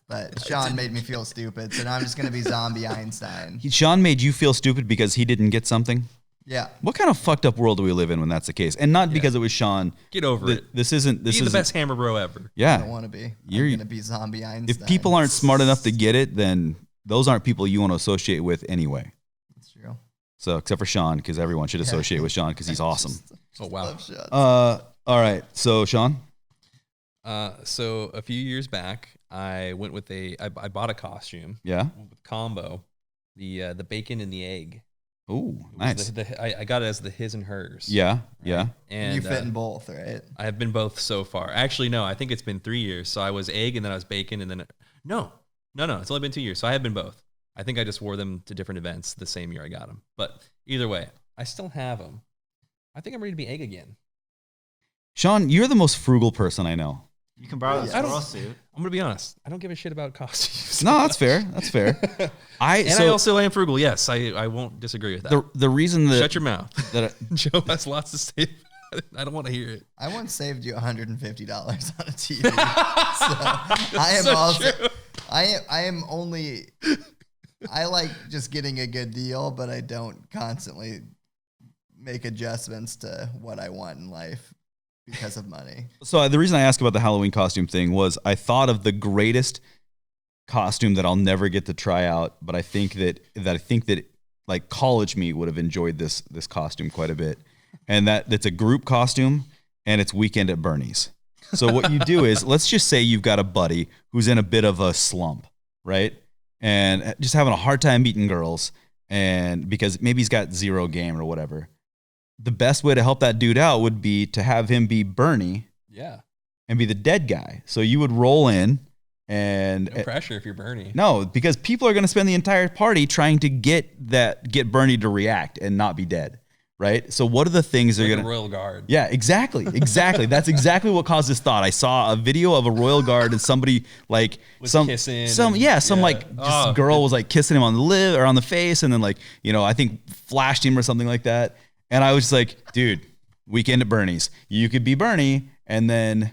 but Sean made me feel stupid, so now I'm just gonna be zombie Einstein. Sean made you feel stupid because he didn't get something. Yeah, What kind of fucked up world do we live in when that's the case? And not because it was Sean. Get over it. This isn't. This Be the isn't. best Hammer Bro ever. I don't Yeah. want to be. You're- I'm gonna be zombie Einstein. If people aren't smart enough to get it, then those aren't people you want to associate with anyway. That's true. So except for Sean, because everyone should associate with Sean because he's awesome. Oh wow. Love Sean. All right. So Sean. So a few years back, I went with I bought a costume Yeah. with combo, the bacon and the egg. Ooh, It was nice. I got it as the his and hers. Yeah. Yeah. And you fit in both, right? I have been both so far. Actually, no, I think it's been 3 years. So I was egg and then I was bacon and then no. It's only been 2 years. So I have been both. I think I just wore them to different events the same year I got them. But either way, I still have them. I think I'm ready to be egg again. Sean, you're the most frugal person I know. You can borrow this I don't- squirrel suit. I'm gonna be honest. I don't give a shit about costumes. No, that's fair. That's fair. And I also am frugal. Yes, I won't disagree with that. the reason that Shut your mouth. that Joe has lots to say. I don't want to hear it. I once saved you $150 on a TV. So I am also. true. I am only. I like just getting a good deal, but I don't constantly make adjustments to what I want in life because of money. So the reason I asked about the Halloween costume thing was I thought of the greatest costume that I'll never get to try out, but I think that like college me would have enjoyed this costume quite a bit. And that's a group costume and it's Weekend at Bernie's. So what you do is, let's just say you've got a buddy who's in a bit of a slump, right? And just having a hard time meeting girls, and because maybe he's got zero game or whatever. The best way to help that dude out would be to have him be Bernie Yeah. and be the dead guy. So you would roll in and No pressure if you're Bernie. no, because people are going to spend the entire party trying to get Bernie to react and not be dead, right? So what are the things they're Like going a to royal guard. Yeah, exactly. That's exactly what caused this thought. I saw a video of a royal guard and somebody like Was some kissing some and- yeah, some yeah. like just Oh. girl was like kissing him on the lip or on the face and then like, I think flashed him or something like that. And I was just like, dude, Weekend at Bernie's. You could be Bernie and then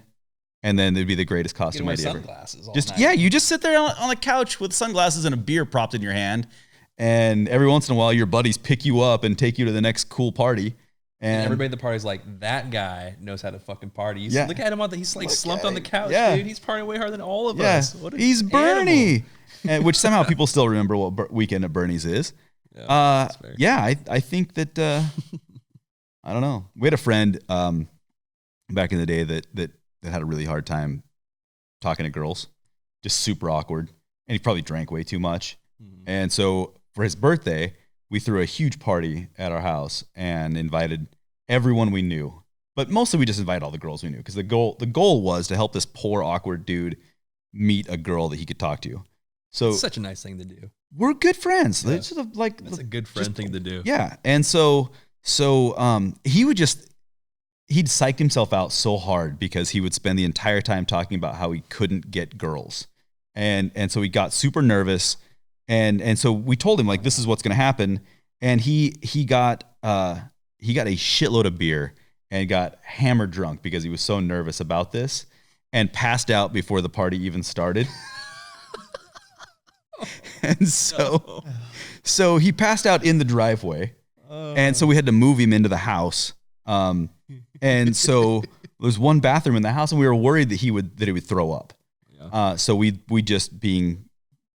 it'd be the greatest You can costume wear idea ever. sunglasses all Just night. yeah, you just sit there on the couch with sunglasses and a beer propped in your hand, and every once in a while your buddies pick you up and take you to the next cool party, And everybody at the party's like, that guy knows how to fucking party. Yeah. Look at him he's like slumped on the couch, Yeah. dude. He's partying way harder than all of Yeah, us. What he's animal. Bernie. And, which somehow people still remember what Weekend at Bernie's is. That's fair. I think that I don't know. We had a friend back in the day that had a really hard time talking to girls, just super awkward, and he probably drank way too much. Mm-hmm. And so for his birthday, we threw a huge party at our house and invited everyone we knew, but mostly we just invited all the girls we knew because the goal was to help this poor awkward dude meet a girl that he could talk to. So It's such a nice thing to do. we're good friends. Yeah. It's sort of like That's a good friend thing to do. yeah. And so he'd psych himself out so hard because he would spend the entire time talking about how he couldn't get girls. And so he got super nervous. And so we told him like, this is what's going to happen. And he got a shitload of beer and got hammered drunk because he was so nervous about this and passed out before the party even started. And so he passed out in the driveway. And so we had to move him into the house. And so there was one bathroom in the house and we were worried that he would throw up. Yeah. So we just being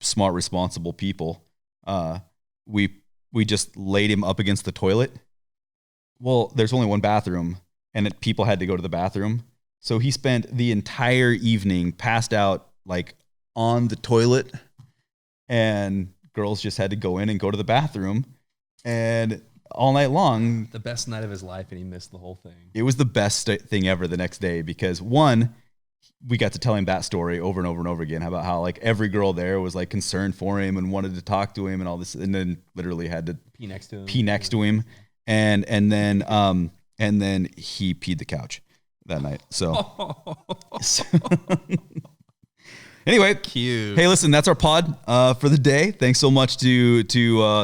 smart, responsible people, we just laid him up against the toilet. Well, there's only one bathroom and people had to go to the bathroom. So he spent the entire evening passed out like on the toilet and girls just had to go in and go to the bathroom and all night long. The best night of his life, and he missed the whole thing. It was the best thing ever the next day because one, we got to tell him that story over and over and over again about how like every girl there was like concerned for him and wanted to talk to him and all this, and then literally had to Pee next to him. And then he peed the couch that night. So anyway, Cute. hey, listen, that's our pod for the day. Thanks so much to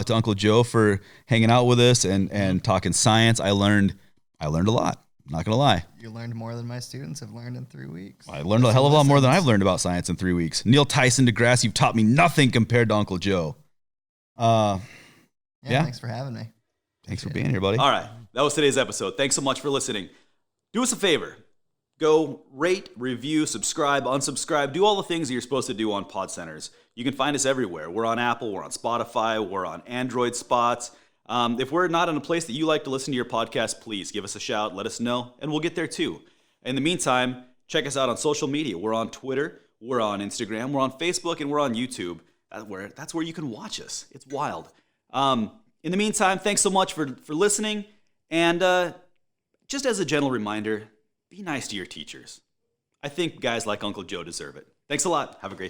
Uncle Joe for hanging out with us and talking science. I learned a lot. I'm not gonna lie. You learned more than my students have learned in 3 weeks. I learned a hell of a lot more than I've learned about science in 3 weeks. Neil Tyson deGrasse, you've taught me nothing compared to Uncle Joe. Yeah. Thanks for having me. Thanks for being here, buddy. All right, that was today's episode. Thanks so much for listening. Do us a favor. Go rate, review, subscribe, unsubscribe. Do all the things that you're supposed to do on Pod Centers. You can find us everywhere. We're on Apple, we're on Spotify, we're on Android spots. If we're not in a place that you like to listen to your podcast, please give us a shout, let us know, and we'll get there too. In the meantime, check us out on social media. We're on Twitter, we're on Instagram, we're on Facebook, and we're on YouTube. That's where you can watch us. It's wild. In the meantime, thanks so much for listening. And just as a gentle reminder, be nice to your teachers. I think guys like Uncle Joe deserve it. Thanks a lot. Have a great day.